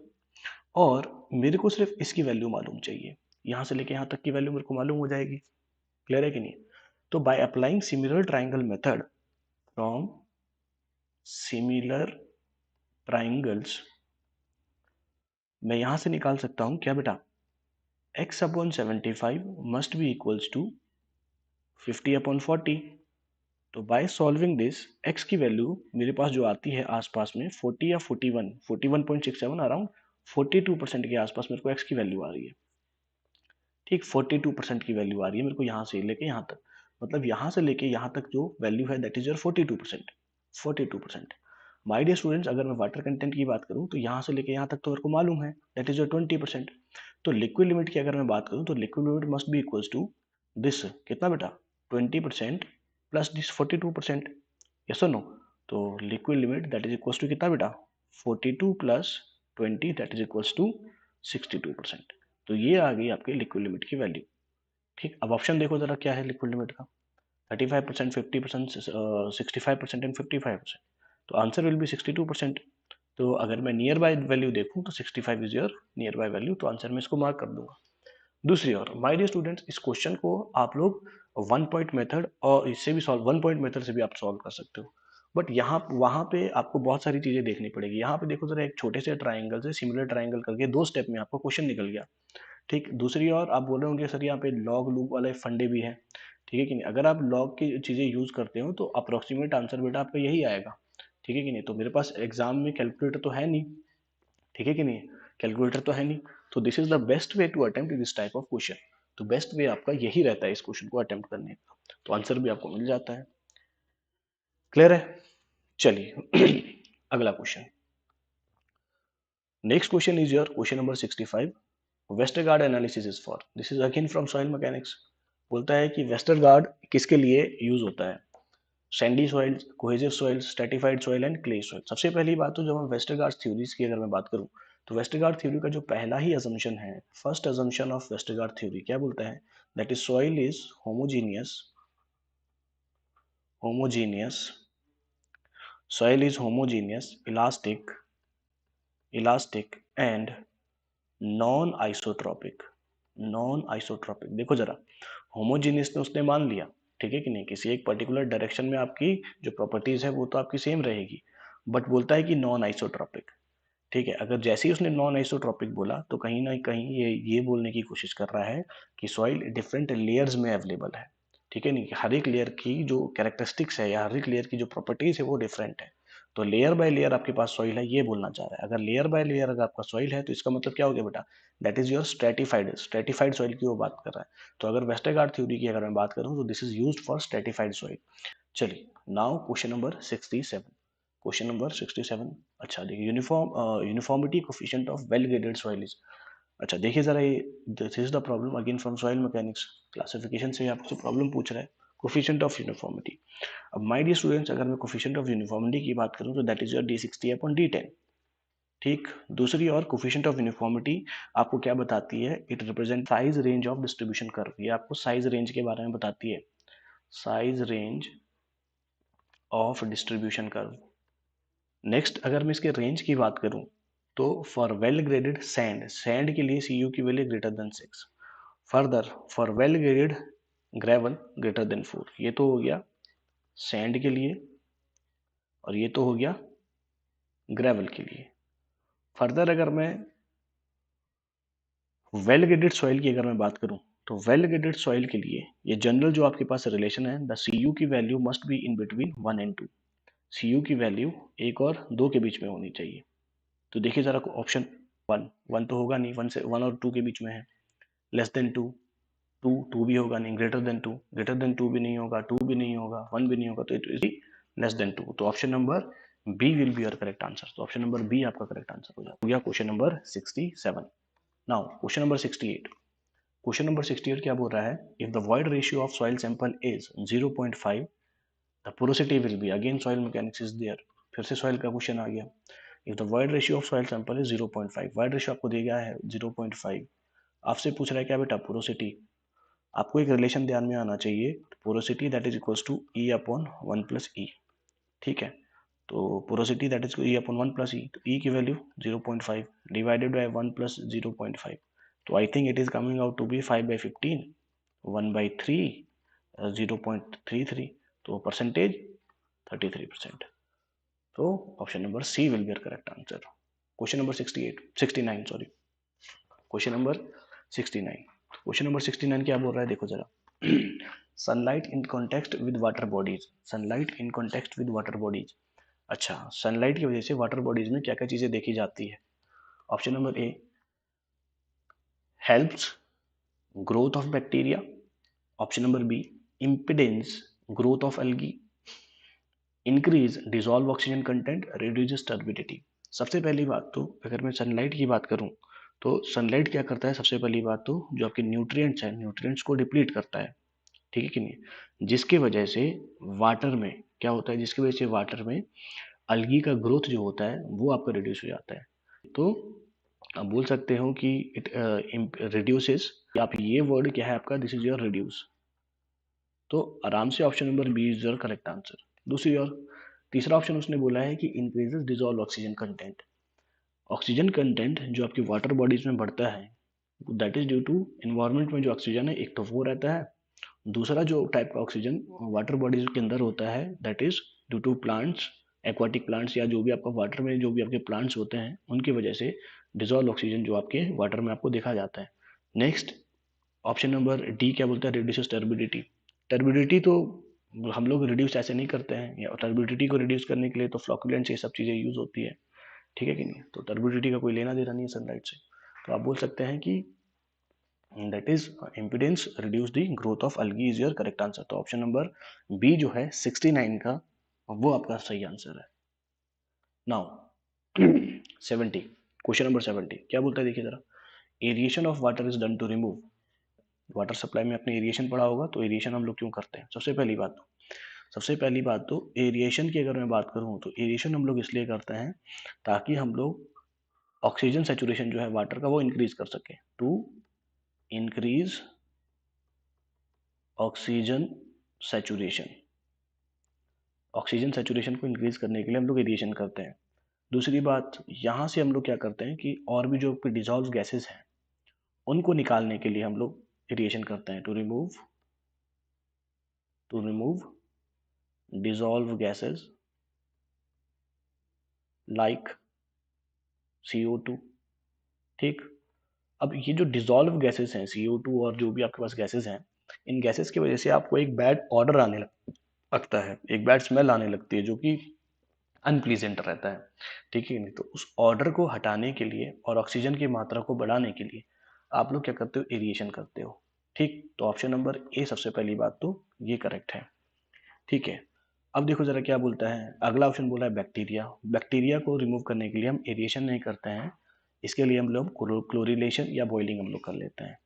और मेरे को सिर्फ इसकी वैल्यू मालूम चाहिए, यहां से लेके यहां तक की वैल्यू मेरे को मालूम हो जाएगी। क्लियर है कि नहीं। तो by applying similar triangle method from similar triangles, मैं यहां से निकाल सकता हूं क्या बेटा, x upon 75 must be equals to 50 upon 40। तो बाय सॉल्विंग दिस x की वैल्यू मेरे पास जो आती है आसपास में 40 या 41, 41.67, अराउंड 42% के आसपास मेरे को x की वैल्यू आ रही है। ठीक, 42% की वैल्यू आ रही है मेरे को यहाँ से लेके यहाँ तक, मतलब यहाँ से लेके यहाँ तक जो वैल्यू है that is your 42%, 42%। My dear students, अगर मैं वाटर कंटेंट की बात करूँ तो यहाँ से लेके यहाँ तक तो मेरे को मालूम है दैट इज योर 20%। तो लिक्विड लिमिट की अगर मैं बात करूँ तो liquid limit must be equals to this, कितना बेटा, 20% प्लस दिस 42%। यस और नो। तो liquid limit that is equals to कितना बेटा, 42 plus 20 that is equals to 62%। तो ये आ गई आपकी लिक्विड लिमिट की वैल्यू। ठीक, अब ऑप्शन देखो जरा क्या है लिक्विड लिमिट का, 35%, 50%, 65% एंड 55%। तो आंसर विल बी 62%। तो अगर मैं नियर बाय वैल्यू देखूं तो 65 is your near by value, तो आंसर में इसको मार्क कर दूंगा। दूसरी ओर माय डियर स्टूडेंट्स, इस क्वेश्चन को आप लोग वन पॉइंट मेथड और इससे भी सॉल्व, वन पॉइंट मेथड से भी आप सॉल्व कर सकते हो, बट यहाँ वहां पे आपको बहुत सारी चीजें देखनी पड़ेगी। यहाँ पे देखो जरा, एक छोटे से ट्राइंगल से सिमिलर ट्राइंगल करके 2 स्टेप में आपका क्वेश्चन निकल गया। ठीक, दूसरी ओर आप बोल रहे होंगे सर यहाँ पे लॉग लूप वाले फंडे भी हैं, ठीक है कि नहीं। अगर आप लॉग की चीजें यूज करते हो तो अप्रोक्सीमेट आंसर बेटा आपका यही आएगा, ठीक है कि नहीं। तो मेरे पास एग्जाम में कैलकुलेटर तो है नहीं, ठीक है कि नहीं, कैलकुलेटर तो है नहीं, तो this is the best way to attempt this type of question. तो बेस्ट वे आपका यही रहता है इस क्वेश्चन को अटेम्प्ट करने का, तो आंसर भी आपको मिल जाता है। क्लियर है? चलिए अगला question. Next question is your question number 65। Westergaard analysis is for, this is again from soil mechanics. बोलता है कि वेस्टरगार्ड किसके लिए यूज होता है? Sandy soil, cohesive soil, stratified soil and clay soil. सबसे पहली बात तो जब हम वेस्टरगार्ड थ्योरीज की अगर मैं बात करूं, तो वेस्टरगार्ड थ्योरी का जो पहला ही असम्पशन है, first assumption of Westergaard theory क्या बोलता है? That is soil is homogeneous, homogeneous, soil is homogeneous, elastic and non isotropic, non isotropic. देखो जरा, होमोजीनियस ने उसने मान लिया, ठीक है कि नहीं, किसी एक पर्टिकुलर डायरेक्शन में आपकी जो प्रॉपर्टीज है वो तो आपकी सेम रहेगी, बट बोलता है कि नॉन आइसोट्रॉपिक। ठीक है, अगर जैसे ही उसने नॉन आइसोट्रॉपिक बोला तो कहीं ना कहीं ये बोलने की कोशिश कर रहा है कि सॉइल डिफरेंट लेयर्स में अवेलेबल है। ठीक है नहीं, हर एक लेयर की जो कैरेक्टरिस्टिक्स है या हर एक लेयर की जो प्रॉपर्टीज है वो डिफरेंट है। तो लेयर बाय लेयर आपके पास सॉइल है, ये बोलना चाह रहा है। अगर लेयर बाय लेयर अगर आपका सॉइल है तो इसका मतलब क्या हो गया बेटा? That is your stratified soil की वो बात कर रहा है। तो अगर वेस्टरगार्ड थ्योरी की अगर मैं बात करूं तो this is used for stratified soil. चलिए now question number 67। Question number 67। अच्छा देखिए, uniformity coefficient of well graded soil is. अच्छा देखिए जरा, ये this is the problem again from soil mechanics, classification से आपसे प्रॉब्लम पूछ रहा है, कोफिशिएंट ऑफ यूनिफॉर्मिटी। अब माय डियर स्टूडेंट्स, अगर मैं कोफिशिएंट ऑफ यूनिफॉर्मिटी की बात करूं तो that is your D60 upon D10। ठीक, दूसरी और कोफिशिएंट ऑफ यूनिफॉर्मिटी आपको क्या बताती है? It represent size range of distribution curve. ये आपको साइज रेंज के बारे में बताती है, size range of distribution curve. Next अगर मैं इसके रेंज की बात करूं तो for well graded sand, sand के लिए Cu की value greater than 6। Further for well graded gravel greater than 4। ये तो हो गया सैंड के लिए और ये तो हो गया ग्रेवल के लिए। फर्दर अगर मैं वेल ग्रेडेड सॉइल की अगर मैं बात करूं तो वेल ग्रेडेड सॉइल के लिए ये जनरल जो आपके पास रिलेशन है, द Cu की value must be in between 1 and 2। Cu की वैल्यू 1 और 2 के बीच में होनी चाहिए। तो देखिए जरा, ऑप्शन 1, 1 तो होगा नहीं, 1 से 1 और 2 के बीच में है। लेस देन 2, 2 भी होगा नहीं। ग्रेटर देन 2, ग्रेटर देन 2 भी नहीं होगा, 2 भी नहीं होगा, 1 भी नहीं होगा, तो इट इज लेस देन 2। तो option number B will be your correct answer. तो ऑप्शन नंबर बी आपका करेक्ट आंसर हो गया question number 67। Now question number 68। Question number 68 क्या बोल रहा है? If the void ratio of soil sample is 0.5, the porosity will be, again soil mechanics is there, फिर से सॉइल का क्वेश्चन आ गया। If the void ratio of soil sample is 0.5, void ratio आपको दिया गया है 0.5, आपसे पूछ रहा है क्या बेटा? पोरोसिटी। आपको एक रिलेशन ध्यान में आना चाहिए, porosity that is equals to E upon 1 plus E. ठीक है, तो porosity that is E upon 1 plus E, तो E की वैल्यू 0.5 डिवाइडेड बाय 1 प्लस 0.5, तो I think it is coming out to be 5/15, 1/3, 0.33, तो परसेंटेज 33%। तो option number C will be your correct answer. Question number 69 sorry, question number 69। Question number 69 क्या बोल रहा है? देखो जरा, sunlight in context with water bodies, sunlight in context with water bodies. अच्छा, sunlight की वजह से वाटर बॉडीज में क्या क्या चीजें देखी जाती है? Option number A, helps growth of bacteria. Option number B, impedes growth of algae, increase dissolve oxygen content, reduces turbidity. सबसे पहली बात तो अगर मैं सनलाइट की बात करूं तो सनलाइट क्या करता है? सबसे पहली बात तो जो आपके न्यूट्रिएंट्स हैं, न्यूट्रिएंट्स को डिप्लीट करता है, ठीक है कि नहीं, जिसके वजह से वाटर में क्या होता है, जिसकी वजह से वाटर में अलगी का ग्रोथ जो होता है वो आपका रिड्यूस हो जाता है। तो आप बोल सकते हो कि इट रिड्यूसेस, आप ये वर्ड क्या है आपका? This is your reduce. तो आराम से option number B is your correct answer. दूसरी ओर तीसरा ऑप्शन उसने बोला है कि increases dissolve oxygen content. Oxygen content जो आपकी वाटर बॉडीज में बढ़ता है that is due to environment में जो ऑक्सीजन है, एक तो वो रहता है, दूसरा जो टाइप का ऑक्सीजन वाटर बॉडीज के अंदर होता है that is due to plants, aquatic plants, या जो भी आपका वाटर में जो भी आपके प्लांट्स होते हैं उनकी वजह से डिजॉल्व ऑक्सीजन जो आपके वाटर में आपको देखा जाता है। नेक्स्ट ऑप्शन नंबर डी क्या बोलता है? Reduces turbidity. टर्बिडिटी तो हम लोग रिड्यूस ऐसे नहीं करते हैं, या टर्बिडिटी को रिड्यूस करने के लिए तो फ्लॉकुलेंट्स ये सब चीज़ें यूज होती है, ठीक है कि नहीं, तो टर्बिडिटी का कोई लेना देना नहीं है सनलाइट से। तो आप बोल सकते हैं कि that is impedance reduce the growth of algae is your correct answer. तो ऑप्शन नंबर बी जो है 69 का, वो आपका सही आंसर है। नाउ 70, क्वेश्चन नंबर 70 क्या बोलता है, देखिए जरा। Aeration of water is done to remove, water supply में अपने एरिएशन पढ़ा होगा, तो एरिएशन हम लोग क्यों करते हैं? सबसे पहली बात तो एरिएशन की अगर मैं बात करूं तो एरिएशन हम लोग इसलिए करते हैं ताकि हम लोग ऑक्सीजन सेचुरेशन जो है वाटर का वो इंक्रीज कर सके, to increase oxygen saturation. Oxygen saturation को इंक्रीज करने के लिए हम लोग एरिएशन करते हैं। दूसरी बात, यहाँ से हम लोग क्या करते हैं कि और भी जो डिजॉल्व गैसेस हैं उनको निकालने के लिए हम लोग एरिएशन करते हैं, to remove dissolve gases like CO2। ठीक, अब ये जो डिजॉल्व गैसेस हैं CO2 और जो भी आपके पास गैसेस हैं, इन गैसेस की वजह से आपको एक बैड ऑर्डर आने लगता है, एक बैड स्मेल आने लगती है जो कि अनप्लीजेंट रहता है। ठीक है नहीं, तो उस ऑर्डर को हटाने के लिए और ऑक्सीजन की मात्रा को बढ़ाने के लिए आप लोग क्या करते हो, एरिएशन करते हो। ठीक, तो ऑप्शन नंबर ए सबसे पहली बात तो ये करेक्ट है। ठीक है, अब देखो जरा क्या बोलता है, अगला ऑप्शन बोला है बैक्टीरिया। बैक्टीरिया को रिमूव करने के लिए हम एरिएशन नहीं करते हैं, इसके लिए हम लोग क्लोरीलेशन या बॉइलिंग हम लोग कर लेते हैं।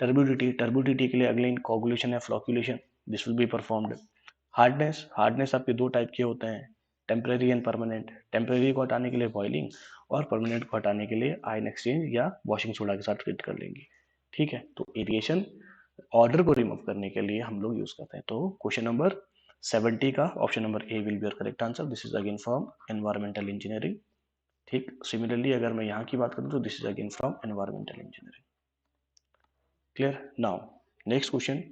टर्बिडिटी के लिए अगेन कोगुलेशन या flocculation, this will be performed. Hardness आपके दो टाइप के होते हैं, टेम्परेरी एंड परमानेंट। टेम्परेरी को हटाने के लिए बॉइलिंग, और परमानेंट को हटाने के लिए आयन एक्सचेंज या वॉशिंग सोडा के साथ ट्रीट कर लेंगे। ठीक है, तो एरिएशन ऑर्डर को रिमूव करने के लिए हम लोग यूज करते हैं। तो क्वेश्चन नंबर 70 का option number A will be your correct answer. This is again from environmental engineering. ठीक, सिमिलरली अगर मैं यहाँ की बात करूँ तो this is again from environmental engineering. Clear? Now next question,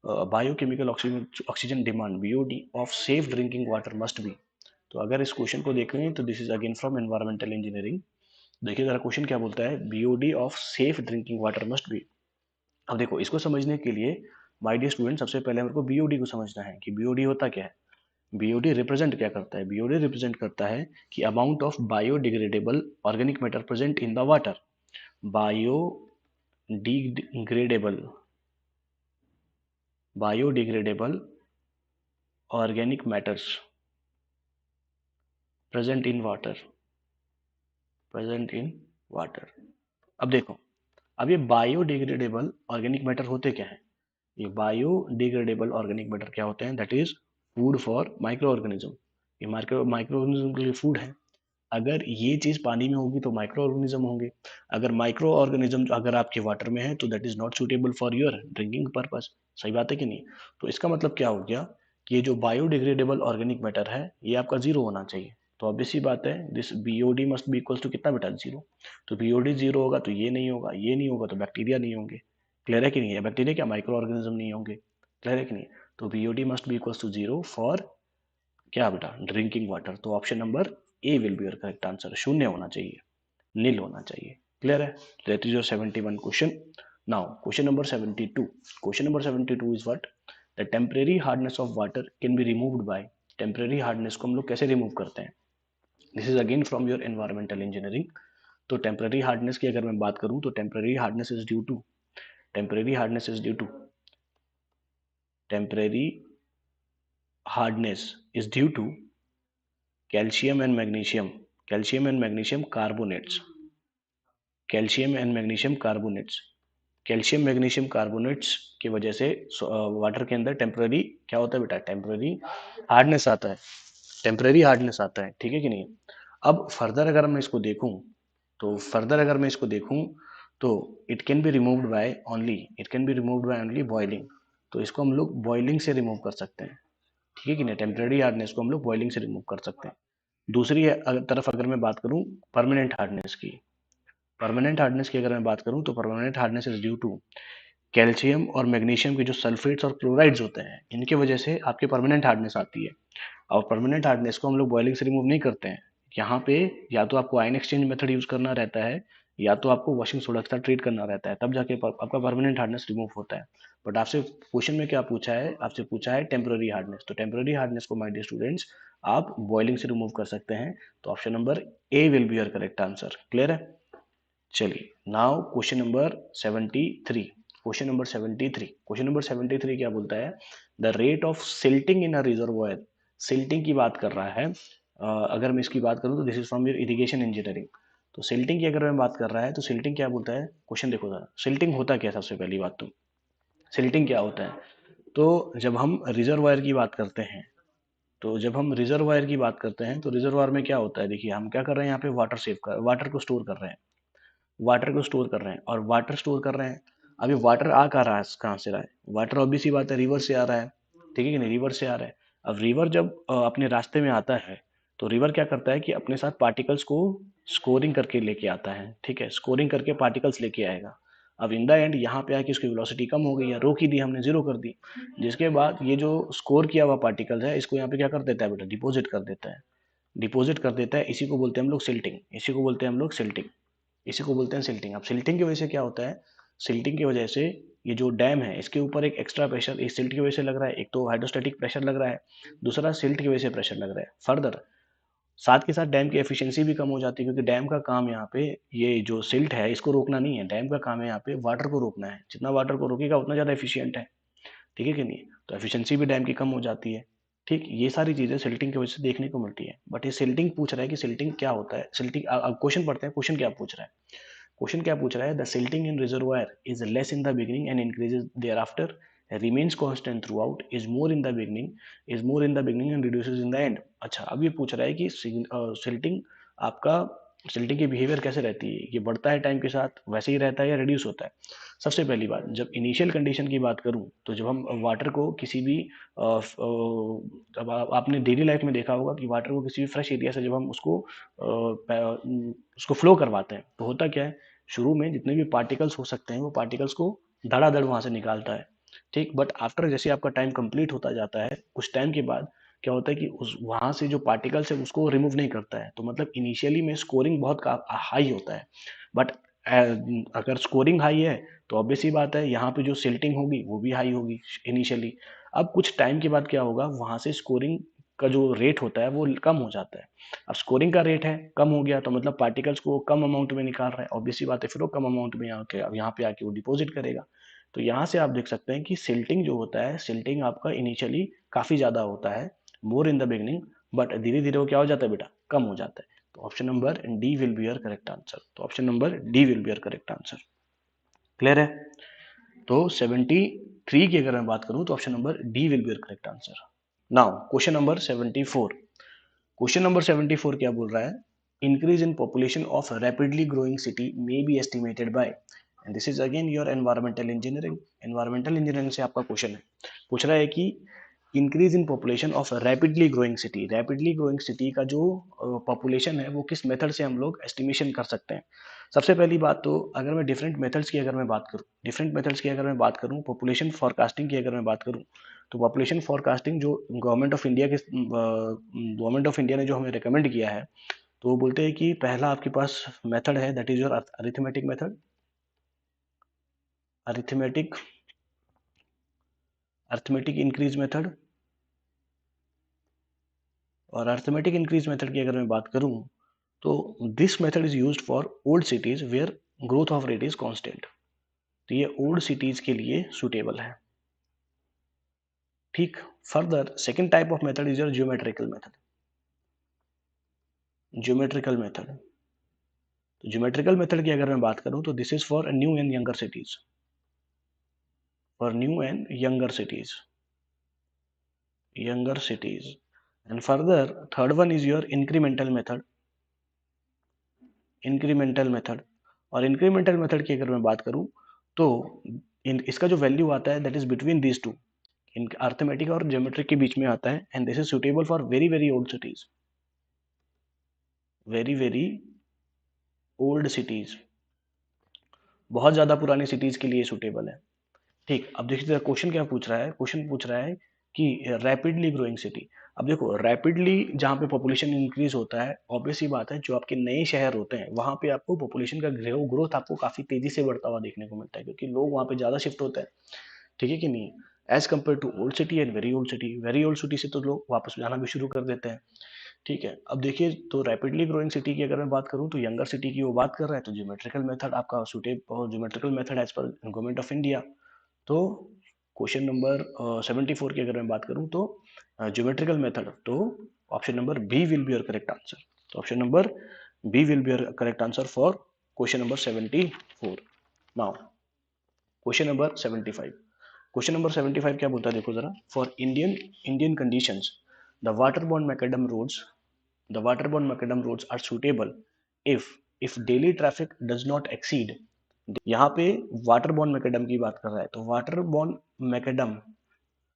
biochemical oxygen demand BOD of safe drinking water must be. तो अगर इस क्वेश्चन को देखें तो this is again from environmental engineering. देखिए जरा क्वेश्चन क्या बोलता है, BOD of safe drinking water must be. अब देखो इसको समझने के लिए माय डियर स्टूडेंट, सबसे पहले मेरे को BOD को समझना है कि BOD होता क्या है। BOD रिप्रेजेंट क्या करता है? BOD रिप्रेजेंट करता है कि amount of biodegradable organic matter present in the water. Biodegradable biodegradable organic matters present in water. अब देखो, अब ये बायोडिग्रेडेबल ऑर्गेनिक मैटर होते क्या है? ये बायोडिग्रेडेबल ऑर्गेनिक मैटर क्या होते हैं? That is food for micro organism. ये माइक्रो ऑर्गेनिज्म के लिए फूड है। अगर ये चीज पानी में होगी तो माइक्रो ऑर्गेनिज्म होंगे। अगर माइक्रो ऑर्गेनिज्म अगर आपके वाटर में है तो that is not suitable for your drinking purpose. सही बात है कि नहीं? तो इसका मतलब क्या हो गया कि ये जो बायोडिग्रेडेबल ऑर्गेनिक मैटर है ये आपका जीरो होना चाहिए। तो ऑब्वियस सी बात है, this BOD must be equals to कितना बेटा, जीरो। तो BOD जीरो होगा तो ये नहीं होगा, ये नहीं होगा तो बैक्टीरिया नहीं होंगे। क्लियर है कि नहीं? है बैक्टीरिया क्या माइक्रो ऑर्गेनिज्म नहीं होंगे। क्लियर है कि नहीं? तो BOD must be equals to zero for क्या बेटा, ड्रिंकिंग वाटर। तो option number A will be your correct answer. शून्य होना चाहिए, नील होना चाहिए। क्लियर है? That is your 71 question. Now question number 72। Question number 72 is what, the temporary hardness of water can be removed by. Temporary hardness को हम लोग कैसे रिमूव करते हैं? This is again from your environmental engineering. तो temporary hardness की अगर मैं बात करूं तो temporary hardness is due to temporary hardness is due to temporary hardness is due to calcium and magnesium carbonates. Calcium and magnesium carbonates calcium magnesium carbonates की वजह से वाटर के अंदर टेम्पररी क्या होता है बेटा, टेम्पररी हार्डनेस आता है। ठीक है कि नहीं? अब फर्दर अगर मैं इसको देखूं तो it can be removed by only boiling. तो इसको हम लोग बॉइलिंग से रिमूव कर सकते हैं। ठीक है कि नहीं? टेम्पररी हार्डनेस को हम लोग बॉइलिंग से रिमूव कर सकते हैं। दूसरी तरफ अगर मैं बात करूं परमानेंट हार्डनेस की, अगर मैं बात करूं तो permanent hardness is due to calcium और मैग्नीशियम के जो सल्फेट्स और क्लोराइड्स होते हैं इनके वजह से आपके परमानेंट हार्डनेस आती है। और परमानेंट हार्डनेस को हम लोग बॉइलिंग से रिमूव नहीं करते हैं। यहाँ पे या तो आपको आयन एक्सचेंज मेथड यूज करना रहता है या तो आपको वॉशिंग सोडा के साथ ट्रीट करना रहता है, तब जाके आपका परमानेंट हार्डनेस रिमूव होता है। बट आपसे क्वेश्चन में क्या पूछा है, आपसे पूछा है टेम्पररी हार्डनेस। तो टेम्पररी हार्डनेस को माय डियर स्टूडेंट्स आप बॉइलिंग से रिमूव कर सकते हैं। तो option number A will be your correct answer. Clear है? चलिए, now question number 73। Question number 73, question number 73 क्या बोलता है? The rate of silting in a reservoir. Silting की बात कर रहा है। अगर मैं इसकी बात करूं तो this is from your irrigation engineering. तो सिल्टिंग की अगर मैं बात कर रहा है तो सिल्टिंग क्या बोलता है? क्वेश्चन देखो जरा, सिल्टिंग होता क्या है? सबसे पहली बात तो सिल्टिंग क्या होता है? तो जब हम रिजर्वायर की बात करते हैं, तो जब हम रिजर्वायर की बात करते हैं तो रिजर्वायर में क्या होता है? देखिए, हम क्या कर रहे हैं यहाँ पे? वाटर सेव कर, वाटर को स्टोर कर रहे हैं। वाटर को स्टोर कर रहे हैं, और वाटर स्टोर कर रहे हैं। अभी वाटर आ कहाँ रहा है? कहाँ से रहा है? वाटर ऑब्वियस सी बात है, रिवर से आ रहा है। ठीक है कि नहीं? रिवर से आ रहा है। अब रिवर जब अपने रास्ते में आता है, तो रिवर क्या करता है कि अपने साथ पार्टिकल्स को स्कोरिंग करके लेके आता है। ठीक है, स्कोरिंग करके पार्टिकल्स लेके आएगा। अब इन द एंड यहाँ पे आके उसकी वेलोसिटी कम हो गई है, रोक ही दी हमने, जीरो कर दी। जिसके बाद ये जो स्कोर किया हुआ पार्टिकल्स है, इसको यहाँ पे क्या कर देता है बेटा? डिपॉजिट कर देता है। डिपॉजिट कर देता है, इसी को बोलते हैं हम लोग सिल्टिंग। इसी को बोलते हैं हम लोग सिल्टिंग। इसी को बोलते हैं सिल्टिंग। अब सिल्टिंग की वजह से क्या होता है? सिल्टिंग की वजह से ये जो डैम है, इसके ऊपर एक एक्स्ट्रा प्रेशर इस सिल्ट की वजह से लग रहा है। एक तो हाइड्रोस्टैटिक प्रेशर लग रहा है, दूसरा सिल्ट की वजह से प्रेशर लग रहा है। फर्दर साथ के साथ डैम की एफिशिएंसी भी कम हो जाती है, क्योंकि डैम का काम यहाँ पे, ये जो सिल्ट है इसको रोकना नहीं है। डैम का काम है यहाँ पे वाटर को रोकना है। जितना वाटर को रोकेगा उतना ज़्यादा एफिशिएंट है। ठीक है कि नहीं? तो एफिशिएंसी भी डैम की कम हो जाती है। ठीक, ये सारी चीज़ें सिल्टिंग की वजह से देखने को मिलती है। बट ये सिल्टिंग पूछ रहा है कि सिल्टिंग क्या होता है? सिल्टिंग, अब क्वेश्चन पढ़ते हैं, क्वेश्चन क्या पूछ रहा है? क्वेश्चन क्या पूछ रहा है? The silting in reservoir is less in the beginning and increases thereafter, remains constant throughout, is more in the beginning, is more in the beginning and reduces in the end. अच्छा, अब ये पूछ रहा है कि silting आपका, silting की behaviour कैसे रहती है? ये बढ़ता है टाइम के साथ, वैसे ही रहता है, या रिड्यूस होता है? सबसे पहली बात, जब इनिशियल कंडीशन की बात करूं, तो जब हम वाटर को किसी भी जब आपने डेली लाइफ में देखा होगा कि वाटर को किसी भी फ्रेश एरिया से जब हम उसको फ्लो करवाते हैं, तो होता क्या है? शुरू में जितने भी पार्टिकल्स हो सकते हैं, वो पार्टिकल्स को धड़ाधड़ वहां से निकालता है। ठीक, बट आफ्टर जैसे आपका टाइम कंप्लीट होता जाता है, कुछ टाइम के बाद क्या होता है कि उस वहां से जो पार्टिकल्स है उसको रिमूव नहीं करता है। तो मतलब इनिशियली में स्कोरिंग बहुत हाई होता है। बट अगर स्कोरिंग हाई है, तो ऑब्वियस ही बात है यहाँ पे जो सिल्टिंग होगी वो भी हाई होगी इनिशियली। अब कुछ टाइम के बाद क्या होगा? वहां से स्कोरिंग का जो रेट होता है वो कम हो जाता है। अब स्कोरिंग का रेट है कम हो गया, तो मतलब पार्टिकल्स को कम अमाउंट में निकाल रहा है। ऑब्वियस सी बात है, फिर वो कम अमाउंट में यहाँ पे आके वो डिपॉजिट करेगा। तो यहाँ से आप देख सकते हैं कि सिल्टिंग जो होता है, सिल्टिंग आपका इनिशियली काफी ज्यादा होता है, मोर इन द बिगनिंग, बट धीरे धीरे वो क्या हो जाता है बेटा? कम हो जाता है। तो option number D will be your correct answer. तो option number D will be your correct answer. Clear है? तो 73 की अगर मैं बात करूं तो option number D will be your correct answer. Now question number 74। Question number 74 क्या बोल रहा है? Increase in population of rapidly growing city may be estimated by, and this is again your environmental engineering. Environmental engineering से आपका question है। पूछ रहा है कि increase in population of rapidly growing city, rapidly growing city का जो population है वो किस मेथड से हम लोग एस्टिमेशन कर सकते हैं? सबसे पहली बात तो, अगर मैं डिफरेंट मेथड्स की अगर मैं बात करूं, डिफरेंट मेथड्स की अगर मैं बात करूं, पॉपुलेशन फोरकास्टिंग की अगर मैं बात करूं, तो पॉपुलेशन फोरकास्टिंग जो गवर्नमेंट ऑफ इंडिया ने जो हमें रिकमेंड किया है, तो वो बोलते हैं कि पहला आपके पास मेथड है, that is your arithmetic method. Arithmetic arithmetic increase method. और अरिथमेटिक इंक्रीज मेथड की अगर मैं बात करूं, तो this method is used for old cities where growth of rate is constant. तो ये ओल्ड सिटीज के लिए सुटेबल है। ठीक, further second type of method is your geometrical method. Geometrical method, तो ज्योमेट्रिकल मेथड की अगर मैं बात करूं, तो this is for new and younger cities, for new and younger cities. And further, third one is your incremental method, incremental method। और incremental method की अगर मैं बात करूं, तो इसका जो वैल्यू आता है that is between these two, in arithmetic और ज्योमेट्रिक के बीच में आता है, and this is suitable for very very old cities, very very old cities, बहुत ज्यादा पुरानी सिटीज के लिए सुटेबल है। ठीक, अब देखिए क्वेश्चन क्या पूछ रहा है? क्वेश्चन पूछ रहा है कि रैपिडली ग्रोइंग सिटी। अब देखो, रैपिडली जहाँ पे पॉपुलेशन इंक्रीज होता है, ऑब्वियस ही बात है, जो आपके नए शहर होते हैं वहाँ पे आपको पॉपुलेशन का ग्रोथ आपको काफी तेजी से बढ़ता हुआ देखने को मिलता है, क्योंकि लोग वहाँ पे ज्यादा शिफ्ट होते हैं। ठीक है कि नहीं? As compare to old city and very old city, very old city से तो लोग वापस जाना भी शुरू कर देते हैं। ठीक है, अब देखिए तो रैपिडली ग्रोइंग सिटी की अगर मैं बात करूं तो यंगर सिटी की वो बात कर रहा है, तो ज्योमेट्रिकल मेथड आपका suitable, geometrical method as per government of India. तो क्वेश्चन नंबर 74 की अगर मैं बात करूं तो ज्योमेट्रिकल मेथड, तो option number B will be your correct answer. तो option number B will be your correct answer for question number 74। Now question number 75। Question number 75 क्या बोलता है देखो जरा, for Indian Indian conditions the waterborne macadam roads, the waterborne macadam roads are suitable if daily traffic does not exceed। यहाँ पे waterborne macadam की बात कर रहा है, तो वाटरबॉर्न मैकेडम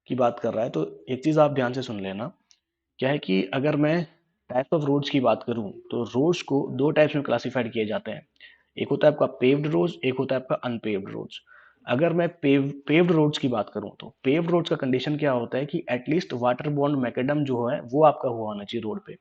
की बात कर रहा है, तो एक चीज आप ध्यान से सुन लेना, क्या है कि अगर मैं टाइप्स ऑफ रोड्स की बात करूं तो रोड्स को दो टाइप्स में क्लासिफाइड किए जाते हैं। एक होता है आपका पेव्ड रोड्स, एक होता है आपका अनपेव्ड रोड्स। अगर मैं पेव्ड रोड्स की बात करूं तो पेव्ड रोड्स का कंडीशन क्या होता है कि एटलीस्ट वाटरबॉर्न मैकेडम जो है वो आपका हुआ होना चाहिए रोड पे।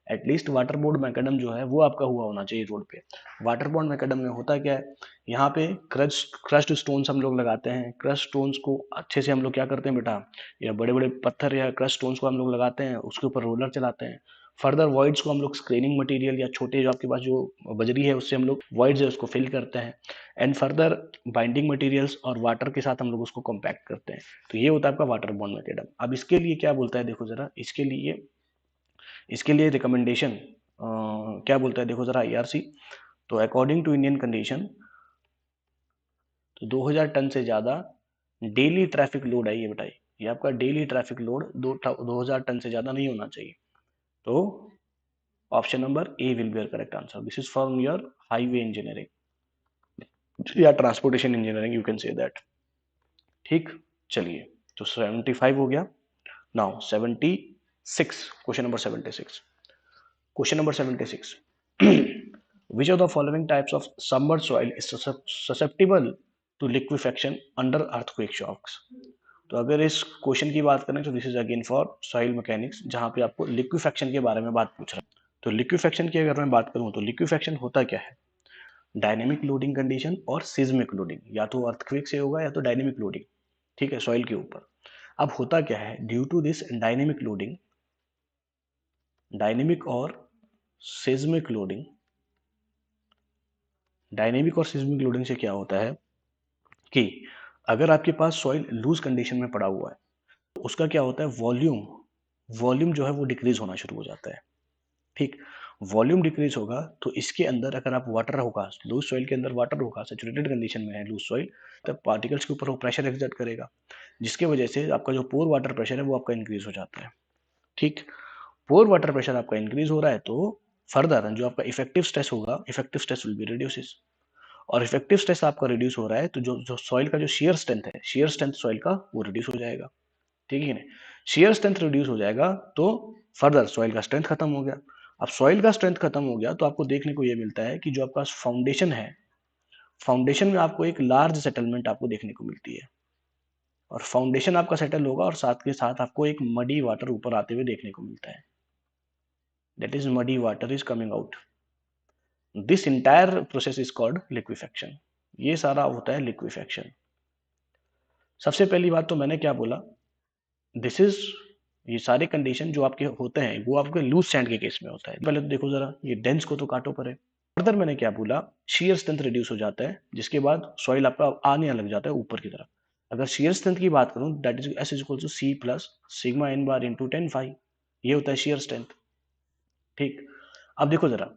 एटलीस्ट वाटरबोर्ड मैकेडम जो है वो आपका हुआ होना चाहिए रोड पे। वाटरबोर्ड मैकेडम में होता क्या है, यहाँ पे क्रस्ट स्टोन्स हम लोग लगाते हैं। क्रस्ट स्टोन्स को अच्छे से हम लोग क्या करते हैं बेटा, या बड़े बड़े पत्थर या क्रस्ट स्टोन्स को हम लोग लगाते हैं, उसके ऊपर रोलर चलाते हैं। फर्दर वॉइड्स को हम लोग स्क्रीनिंग मटेरियल या छोटे जो आपके पास जो बजरी है उससे हम लोग वॉइड्स है उसको फिल करते हैं। एंड फर्दर बाइंडिंग मटेरियल्स और वाटर के साथ हम लोग उसको कॉम्पैक्ट करते हैं। तो ये होता है आपका वाटरबोर्न मैकेडम। अब इसके लिए क्या बोलता है देखो जरा, इसके लिए रिकमेंडेशन क्या बोलता है देखो जरा आईआरसी। तो अकॉर्डिंग टू इंडियन कंडीशन, तो 2000 टन से ज्यादा डेली ट्रैफिक लोड है, ये बताइए, ये आपका डेली ट्रैफिक लोड 2000 टन से ज्यादा नहीं होना चाहिए। तो option number A will be your correct answer. This is from your highway engineering या transportation engineering, you can say that. ठीक, चलिए, तो 75 हो गया। Now 76, question number 76। Question number 76. Which of the following types of submerged soil is susceptible to liquefaction under earthquake shocks? तो अगर इस question की बात करें तो this is again for soil mechanics, जहां पे आपको लिक्विफेक्शन के बारे में बात पूछ रहा है। तो लिक्विफेक्शन की अगर मैं बात करूं तो लिक्विफेक्शन होता क्या है, डायनेमिक लोडिंग कंडीशन और सिज्मिक लोडिंग, या तो अर्थक्वेक से होगा या तो डायनेमिक लोडिंग, ठीक है, सॉइल के ऊपर। अब होता क्या है, due to this dynamic loading, dynamic और सिज्मिक लोडिंग, डायनेमिक और सिस्मिक लोडिंग से क्या होता है कि अगर आपके पास सॉइल लूज कंडीशन में पड़ा हुआ है तो उसका क्या होता है, वॉल्यूम वॉल्यूम जो है वो डिक्रीज होना शुरू हो जाता है। ठीक, वॉल्यूम डिक्रीज होगा तो इसके अंदर अगर आप वाटर होगा, लूज सॉइल के अंदर वाटर होगा, सेचुरेटेड कंडीशन में है लूज सॉइल, तब पार्टिकल्स के ऊपर वो प्रेशर एक्सर्ट करेगा, जिसके वजह से आपका जो पोर वाटर प्रेशर है वो आपका इंक्रीज हो जाता है। ठीक, पोर वाटर प्रेशर आपका इंक्रीज हो रहा है तो फर्दर जो आपका इफेक्टिव स्ट्रेस होगा, effective stress will be reduces, और इफेक्टिव स्ट्रेस आपका रिड्यूस हो रहा है तो जो जो सॉइल का जो शेयर स्ट्रेंथ है, शेयर स्ट्रेंथ सॉइल का वो रिड्यूस हो जाएगा। ठीक है ना, शेयर स्ट्रेंथ रिड्यूस हो जाएगा तो फर्दर सॉइल का स्ट्रेंथ खत्म हो गया। अब सॉइल का स्ट्रेंथ खत्म हो गया तो आपको देखने को ये मिलता है कि जो आपका फाउंडेशन है, फाउंडेशन में आपको एक लार्ज सेटलमेंट आपको देखने को मिलती है, और फाउंडेशन आपका सेटल होगा और साथ के साथ आपको एक मडी वाटर ऊपर आते हुए देखने को मिलता है, that is muddy water is coming out. This entire process is called liquefaction. ये सारा होता है लिक्विफेक्शन। सबसे पहली बात तो मैंने क्या बोला, दिस इज, ये सारे कंडीशन जो आपके होते हैं वो आपके लूज सैंड के केस में होता है। पहले तो देखो जरा, ये डेंस को तो काटो परे। फर्दर मैंने क्या बोला, शियर स्ट्रेंथ रिड्यूस हो जाता है, जिसके बाद सॉइल आपका आने लग जाता है ऊपर की तरफ। अगर शियर स्ट्रेंथ की बात करूं, that is S is equal to C plus sigma N bar into 10 phi, ये होता है शियर स्ट्रेंथ। ठीक, अब देखो जरा,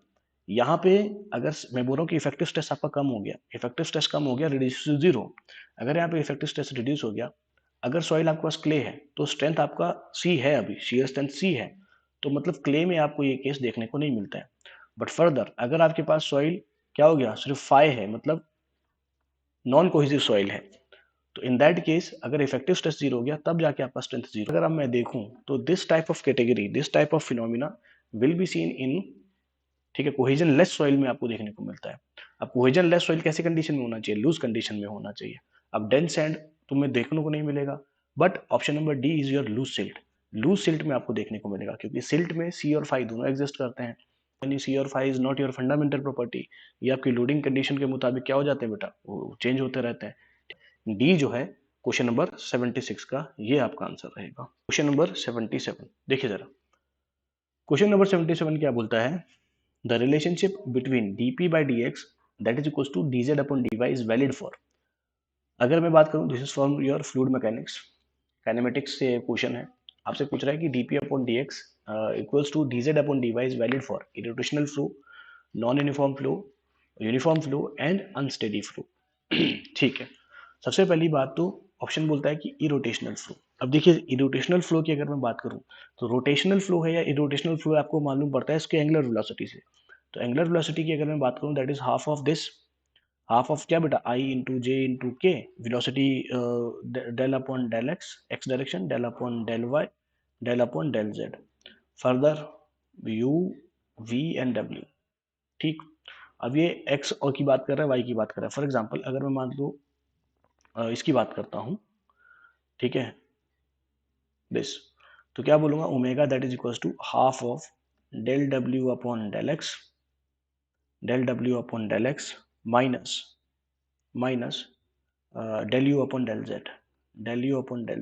यहाँ पे अगर मैं बोल रहा हूँ कि इफेक्टिव स्ट्रेस आपका कम हो गया, इफेक्टिव स्ट्रेस कम हो गया, रिड्यूस टू जीरो। अगर यहाँ पे इफेक्टिव स्ट्रेस रिड्यूस हो गया, अगर सॉइल आपके पास क्ले है तो स्ट्रेंथ आपका सी है, अभी शेयर स्ट्रेंथ सी है, तो मतलब क्ले में आपको ये केस देखने को नहीं मिलता है। बट फर्दर अगर आपके पास सॉइल क्या हो गया, सिर्फ फाई है, मतलब नॉन कोहेसिव सॉइल है, तो इन दैट केस अगर इफेक्टिव स्ट्रेस जीरो हो गया तब जाके आपका स्ट्रेंथ जीरो। अगर अब मैं देखूं तो this type of category, this type of phenomena will be seen in, ठीक है, कोहेजन लेस सॉइल में आपको देखने को मिलता है। अब कोहेजन लेस सॉइल कैसी कंडीशन में होना चाहिए, लूज कंडीशन में होना चाहिए। अब डेंस सैंड तुम्हें देखने को नहीं मिलेगा, but option number D is your loose silt. Loose silt में आपको देखने को मिलेगा, क्योंकि सिल्ट में सी और फाई दोनों एग्जिस्ट करते हैं। यानी सी और phi is not your fundamental property, ये आपकी लोडिंग कंडीशन के मुताबिक क्या हो जाते हैं बेटा, वो चेंज होते रहते हैं। डी जो है क्वेश्चन नंबर 76 का, ये आपका आंसर रहेगा। क्वेश्चन नंबर 77 देखिए जरा, क्वेश्चन नंबर 77 क्या बोलता है, the relationship between dp by dx that is equal to dz upon dy is valid for. अगर मैं बात करूं, this is from your fluid mechanics, kinematics से क्वेश्चन है, आपसे पूछ रहा है कि dp upon dx equals to dz upon dy is valid for irrotational flow, non uniform flow and unsteady flow. ठीक है, सबसे पहली बात तो ऑप्शन बोलता है कि इरोटेशनल फ्लो। अब देखिए, इरोटेशनल फ्लो की अगर मैं बात करूं, तो रोटेशनल फ्लो है या इरोटेशनल फ्लो आपको मालूम पड़ता है इसके एंगुलर वेलोसिटी से। तो एंगुलर वेलोसिटी की अगर मैं बात करूं, that is half of this, half of क्या बेटा, I into J into K, velocity del upon del X direction, del upon del Y, del upon del Z, further U V and W. ठीक, अब ये x और की बात कर रहा है, वाई की बात कर रहा है। फॉर एग्जाम्पल अगर मैं मान लो इसकी बात करता हूँ, ठीक है, दिस, तो क्या बोलूंगा, omega that is equal to half of del W upon del X minus minus del U upon del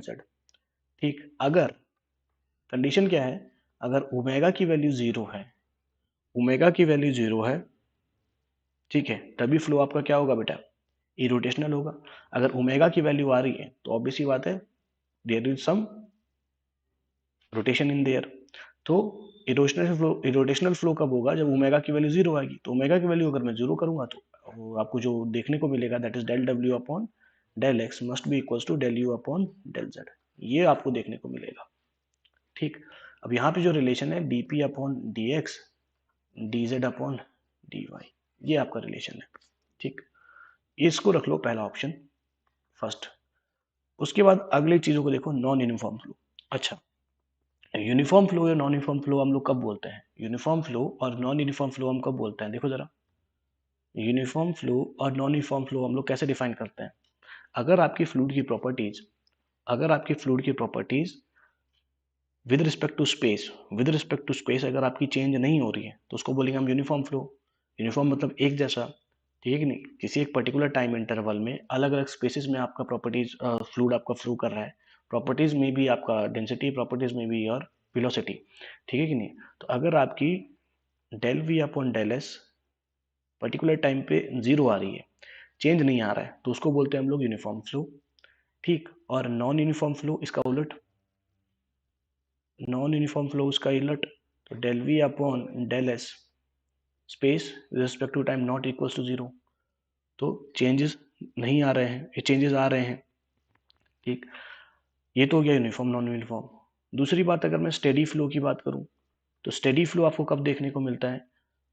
Z. ठीक, अगर कंडीशन क्या है, अगर ओमेगा की वैल्यू जीरो है, ठीक है, तभी फ्लो आपका क्या होगा बेटा, इरोटेशनल होगा। अगर ओमेगा की वैल्यू आ रही है तो ऑब्वियस सी बात है, there is some rotation in there. तो इरोटेशनल फ्लो कब होगा, जब ओमेगा की वैल्यू जीरो आएगी। तो ओमेगा की वैल्यू अगर मैं जीरो करूंगा तो आपको जो देखने को मिलेगा, that is del W upon del X must be equals to del U upon del Z, ये आपको देखने को मिलेगा। ठीक, अब यहाँ पे जो रिलेशन है dp upon dx dz upon dy, ये आपका रिलेशन है। ठीक, इसको रख लो पहला ऑप्शन फर्स्ट। उसके बाद अगली चीजों को देखो, नॉन यूनिफॉर्म फ्लो। अच्छा, यूनिफॉर्म फ्लो या नॉन यूनिफॉर्म फ्लो हम लोग कब बोलते हैं, यूनिफॉर्म फ्लो और नॉन यूनिफॉर्म फ्लो हम कब बोलते हैं, देखो जरा, यूनिफॉर्म फ्लो और नॉन यूनिफॉर्म फ्लो हम लोग कैसे डिफाइन करते हैं। अगर आपकी फ्लूइड की प्रॉपर्टीज अगर आपकी फ्लूइड की properties with respect to space अगर आपकी चेंज नहीं हो रही है, तो उसको बोलेंगे हम यूनिफॉर्म फ्लो। यूनिफॉर्म मतलब एक जैसा, ठीक है कि नहीं, किसी एक पर्टिकुलर टाइम इंटरवल में अलग अलग स्पेसिस में आपका प्रॉपर्टीज फ्लूइड आपका फ्लो कर रहा है, प्रॉपर्टीज में भी आपका डेंसिटी, प्रॉपर्टीज में भी और वेलोसिटी, ठीक है कि नहीं। तो अगर आपकी del V upon del S particular time पे जीरो आ रही है, चेंज नहीं आ रहा है, तो उसको बोलते हैं हम लोग यूनिफॉर्म फ्लो। ठीक, और नॉन यूनिफॉर्म फ्लो इसका उलट, तो del V upon del S space with respect to time not equals to zero, तो चेंजेस नहीं आ रहे हैं, ये चेंजेस आ रहे हैं। ठीक, ये तो हो गया यूनिफॉर्म नॉन यूनिफॉर्म। दूसरी बात, अगर मैं स्टेडी फ्लो की बात करूं, तो स्टेडी फ्लो आपको कब देखने को मिलता है,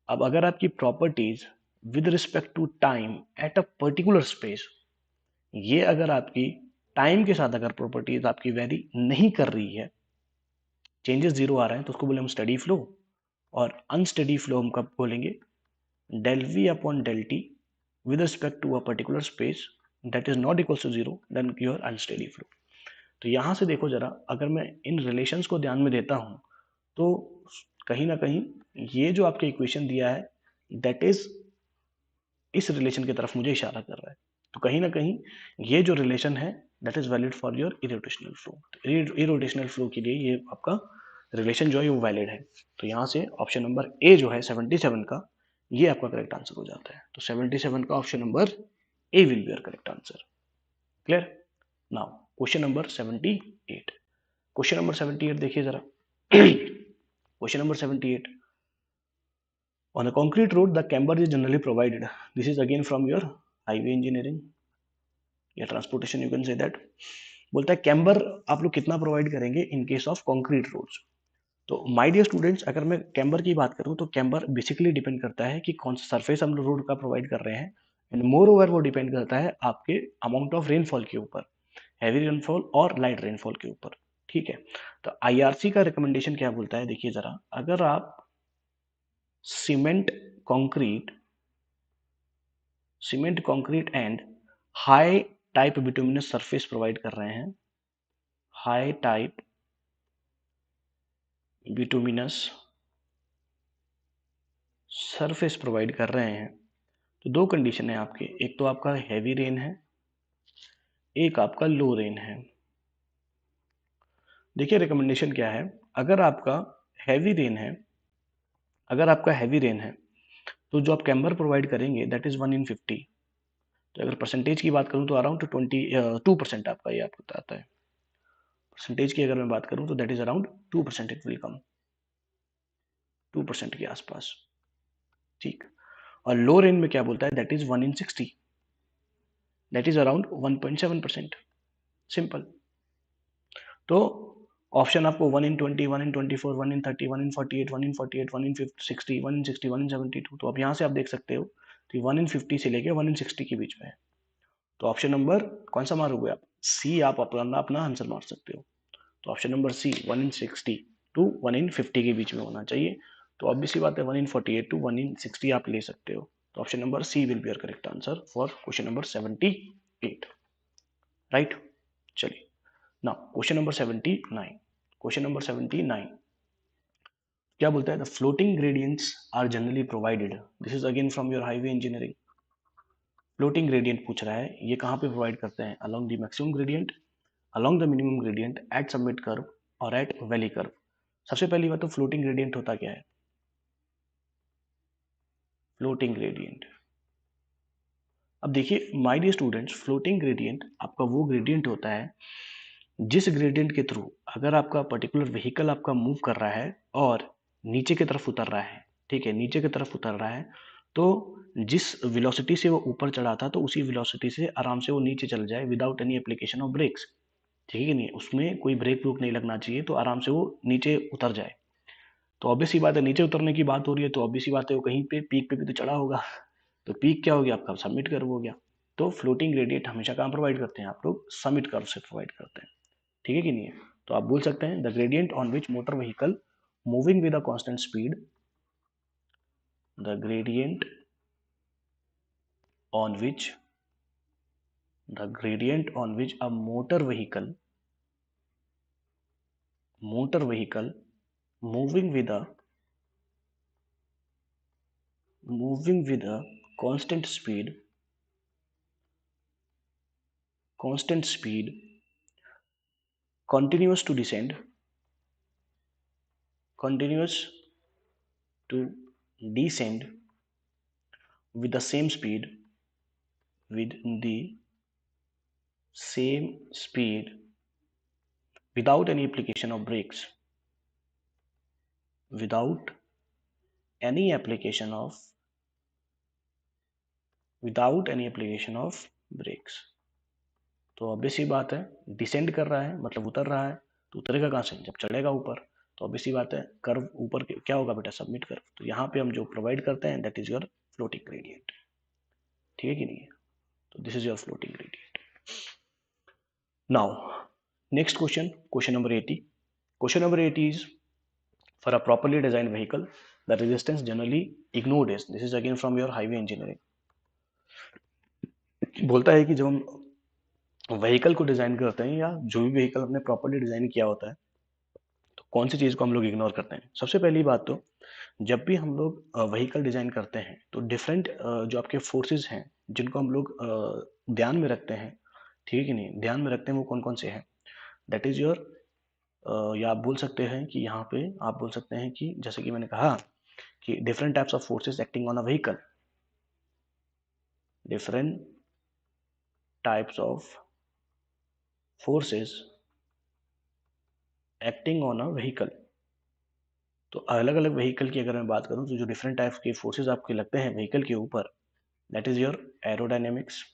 अब अगर आपकी properties with respect to time at a particular space, ये अगर आपकी टाइम के साथ अगर प्रॉपर्टीज आपकी वेरी नहीं कर रही है, चेंजेस जीरो आ रहे हैं, तो उसको बोले हम स्टेडी फ्लो। और अनस्टेडी फ्लो हम कब बोलेंगे, del v upon del t with respect to a particular space that is not equals to zero, then your unsteady flow। तो यहां से देखो जरा, अगर मैं इन रिलेशंस को ध्यान में देता हूं, तो कहीं ना कहीं ये जो आपके इक्वेशन दिया है, दैट इज इस रिलेशन की तरफ मुझे इशारा कर रहा है। तो कहीं ना कहीं ये जो रिलेशन है, that is valid for your irrotational flow. Irrotational flow के लिए ये आपका रिलेशन जो है वो वैलिड है। तो यहाँ से ऑप्शन नंबर ए जो है 77 का, ये आपका करेक्ट आंसर हो जाता है। तो 77 का option number A will be your correct answer. Clear. Now question number 78। Question number 78 देखिए जरा। Question number 78, on a concrete road the camber is generally provided, this is again from your highway engineering या transportation, you can say that. बोलता है camber आप लोग कितना provide करेंगे in case of concrete roads. तो माय डियर स्टूडेंट्स, अगर मैं कैम्बर की बात करूं, तो कैम्बर बेसिकली डिपेंड करता है कि कौन सा सरफेस हम लोग रोड का प्रोवाइड कर रहे हैं, एंड मोर ओवर वो डिपेंड करता है आपके अमाउंट ऑफ रेनफॉल के ऊपर, हैवी रेनफॉल और लाइट रेनफॉल के ऊपर। ठीक है, तो आईआरसी का रिकमेंडेशन क्या बोलता है, देखिए जरा, अगर आप cement concrete and high type bituminous surface provide कर रहे हैं, high type bituminous surface provide कर रहे हैं, तो दो कंडीशन है आपके, एक तो आपका हैवी रेन है, एक आपका लो रेन है। देखिए रिकमेंडेशन क्या है, अगर आपका हैवी रेन है, अगर आपका हैवी रेन है तो जो आप कैम्बर प्रोवाइड करेंगे दैट इज 1 in 50। तो अगर परसेंटेज की बात करूं तो अराउंड 2% आपका ये आपको आता है। परसेंटेज की अगर मैं बात करूं तो that is around 2% it will come, 2% के आसपास, ठीक। और लो रेन में क्या बोलता है, that is 1 in 60, that is around 1.7%, simple. तो ऑप्शन आपको 1 in 20, 1 in 24, 1 in 30, 1 in 48, 1 in 48, 1 in 60, 1 in 60, 1 in 72। तो अब यहाँ से आप देख सकते हो कि 1 in 50 से लेके 1 in 60 के बीच में है। तो ऑप्शन नंबर कौन सा मारोगे आप, सी आप अपना अपना आंसर मार सकते हो। तो option number C 1 in 60 to 1 in 50 के बीच में होना चाहिए। तो ऑब्वियस सी बात है 1 in 48 टू 1 in 60 आप ले सकते हो। तो option number C will be your correct answer for question number 78, right. चलिए now question number 79। Question number 79 क्या बोलता है, the floating gradients are generally provided, this is again from your highway engineering. Floating gradient पूछ रहा है, ये कहाँ पे प्रोवाइड करते हैं, along the maximum gradient, along the minimum gradient, at summit curve और एट वैली कर्व। सबसे पहली बात तो फ्लोटिंग ग्रेडियंट होता क्या है, फ्लोटिंग ग्रेडियंट। अब देखिए my dear students, floating gradient आपका वो ग्रेडियंट होता है जिस ग्रेडियंट के थ्रू अगर आपका पर्टिकुलर व्हीकल आपका मूव कर रहा है और नीचे की तरफ उतर रहा है, ठीक है, नीचे की तरफ उतर रहा है, तो जिस वेलोसिटी से वो ऊपर चढ़ा था तो उसी वेलोसिटी से आराम से वो नीचे चल जाए without any application of brakes, ठीक है नहीं, उसमें कोई ब्रेक व्रूक नहीं लगना चाहिए, तो आराम से वो नीचे उतर जाए। तो ऑब्वियस सी बात है, नीचे उतरने की बात हो रही है तो ऑब्वियस सी बात है वो कहीं पे पीक पे भी तो चढ़ा होगा। तो पीक क्या हो गया आपका, सबमिट कर्व हो गया। तो फ्लोटिंग ग्रेडियंट हमेशा कहाँ प्रोवाइड करते हैं आप लोग, समिट कर्व से प्रोवाइड करते हैं, ठीक है कि नहीं है। तो आप बोल सकते हैं the gradient on which motor vehicle moving with a constant speed, the gradient on which, the gradient on which a motor vehicle moving with a constant speed, continues to descend, continues to descend with the same speed, with the same speed without any application of brakes, without any application of brakes। तो obvious ही बात है, descend कर रहा है मतलब उतर रहा है, तो उतरेगा कहाँ से, जब चढ़ेगा ऊपर। तो ऑब्वियस ही बात है कर्व ऊपर क्या होगा बेटा, सबमिट कर्व। तो यहाँ पे हम जो प्रोवाइड करते हैं that is your floating gradient, ठीक है कि नहीं है। तो this is your floating gradient. Now next question, question number 80। Question number 80 is for a properly design vehicle the resistance generally ignored is, this is again from your highway engineering. बोलता है कि जब हम व्हीकल को design करते हैं या जो भी व्हीकल हमने प्रॉपर्ली डिजाइन किया होता है तो कौन सी चीज को हम लोग इग्नोर करते हैं। सबसे पहली बात तो जब भी हम लोग व्हीकल डिजाइन करते हैं तो डिफरेंट जो आपके फोर्सेस हैं जिनको हम लोग ध्यान में रखते हैं, ठीक है कि नहीं, ध्यान में रखते हैं वो कौन कौन से हैं, दैट इज योर, या आप बोल सकते हैं कि यहाँ पे आप बोल सकते हैं कि जैसे कि मैंने कहा कि different types of forces acting on a vehicle, different types of forces acting on a vehicle. तो अलग अलग व्हीकल की अगर मैं बात करूं तो जो डिफरेंट टाइप्स के फोर्सेस आपके लगते हैं व्हीकल के ऊपर, that is your aerodynamics,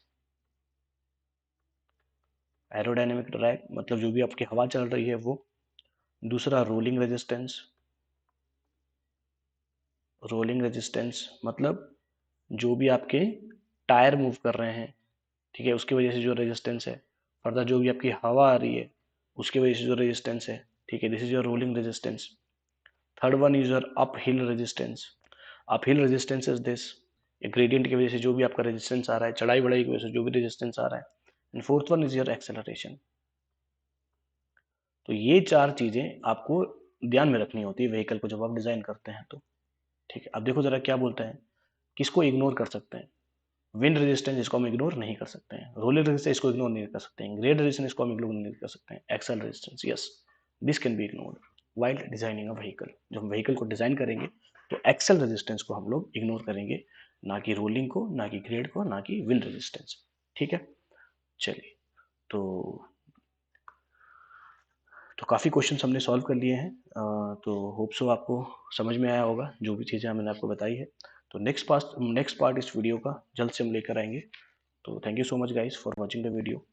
aerodynamic drag मतलब जो भी आपकी हवा चल रही है वो। दूसरा रोलिंग रेजिस्टेंस, रोलिंग रेजिस्टेंस मतलब जो भी आपके टायर मूव कर रहे हैं, ठीक है, उसकी वजह से जो रेजिस्टेंस है। फर्दर जो भी आपकी हवा आ रही है उसकी वजह से जो रेजिस्टेंस है, ठीक है, this is your rolling resistance. Third one is your up hill resistance, up hill resistance is this, gradient की वजह से जो भी आपका रेजिस्टेंस आ रहा है, चढ़ाई बढ़ाई की वजह से जो भी रेजिस्टेंस आ रहा है। And fourth one is your acceleration. तो ये चार चीजें आपको ध्यान में रखनी होती है व्हीकल को जब आप डिजाइन करते हैं तो, ठीक है। अब देखो जरा क्या बोलते हैं, किसको इग्नोर कर सकते हैं, विंड रेजिस्टेंस इसको हम इग्नोर नहीं कर सकते हैं, रोलिंग रेजिस्टेंस इसको इग्नोर नहीं कर सकते हैं, ग्रेड रेजिस्टेंस इसको हम इग्नोर नहीं कर सकते हैं, axle resistance yes this can be ignored. While designing a vehicle. जब हम व्हीकल को डिजाइन करेंगे तो एक्सल रेजिस्टेंस को हम लोग इग्नोर करेंगे, ना कि रोलिंग को, ना कि ग्रेड को, ना कि विंड रेजिस्टेंस। ठीक है, चलिए। तो काफ़ी क्वेश्चंस हमने सॉल्व कर लिए हैं। तो होप सो आपको समझ में आया होगा जो भी चीज़ें मैंने आपको बताई है। तो नेक्स्ट पार्ट इस वीडियो का जल्द से हम लेकर आएंगे। तो thank you so much guys for watching the video.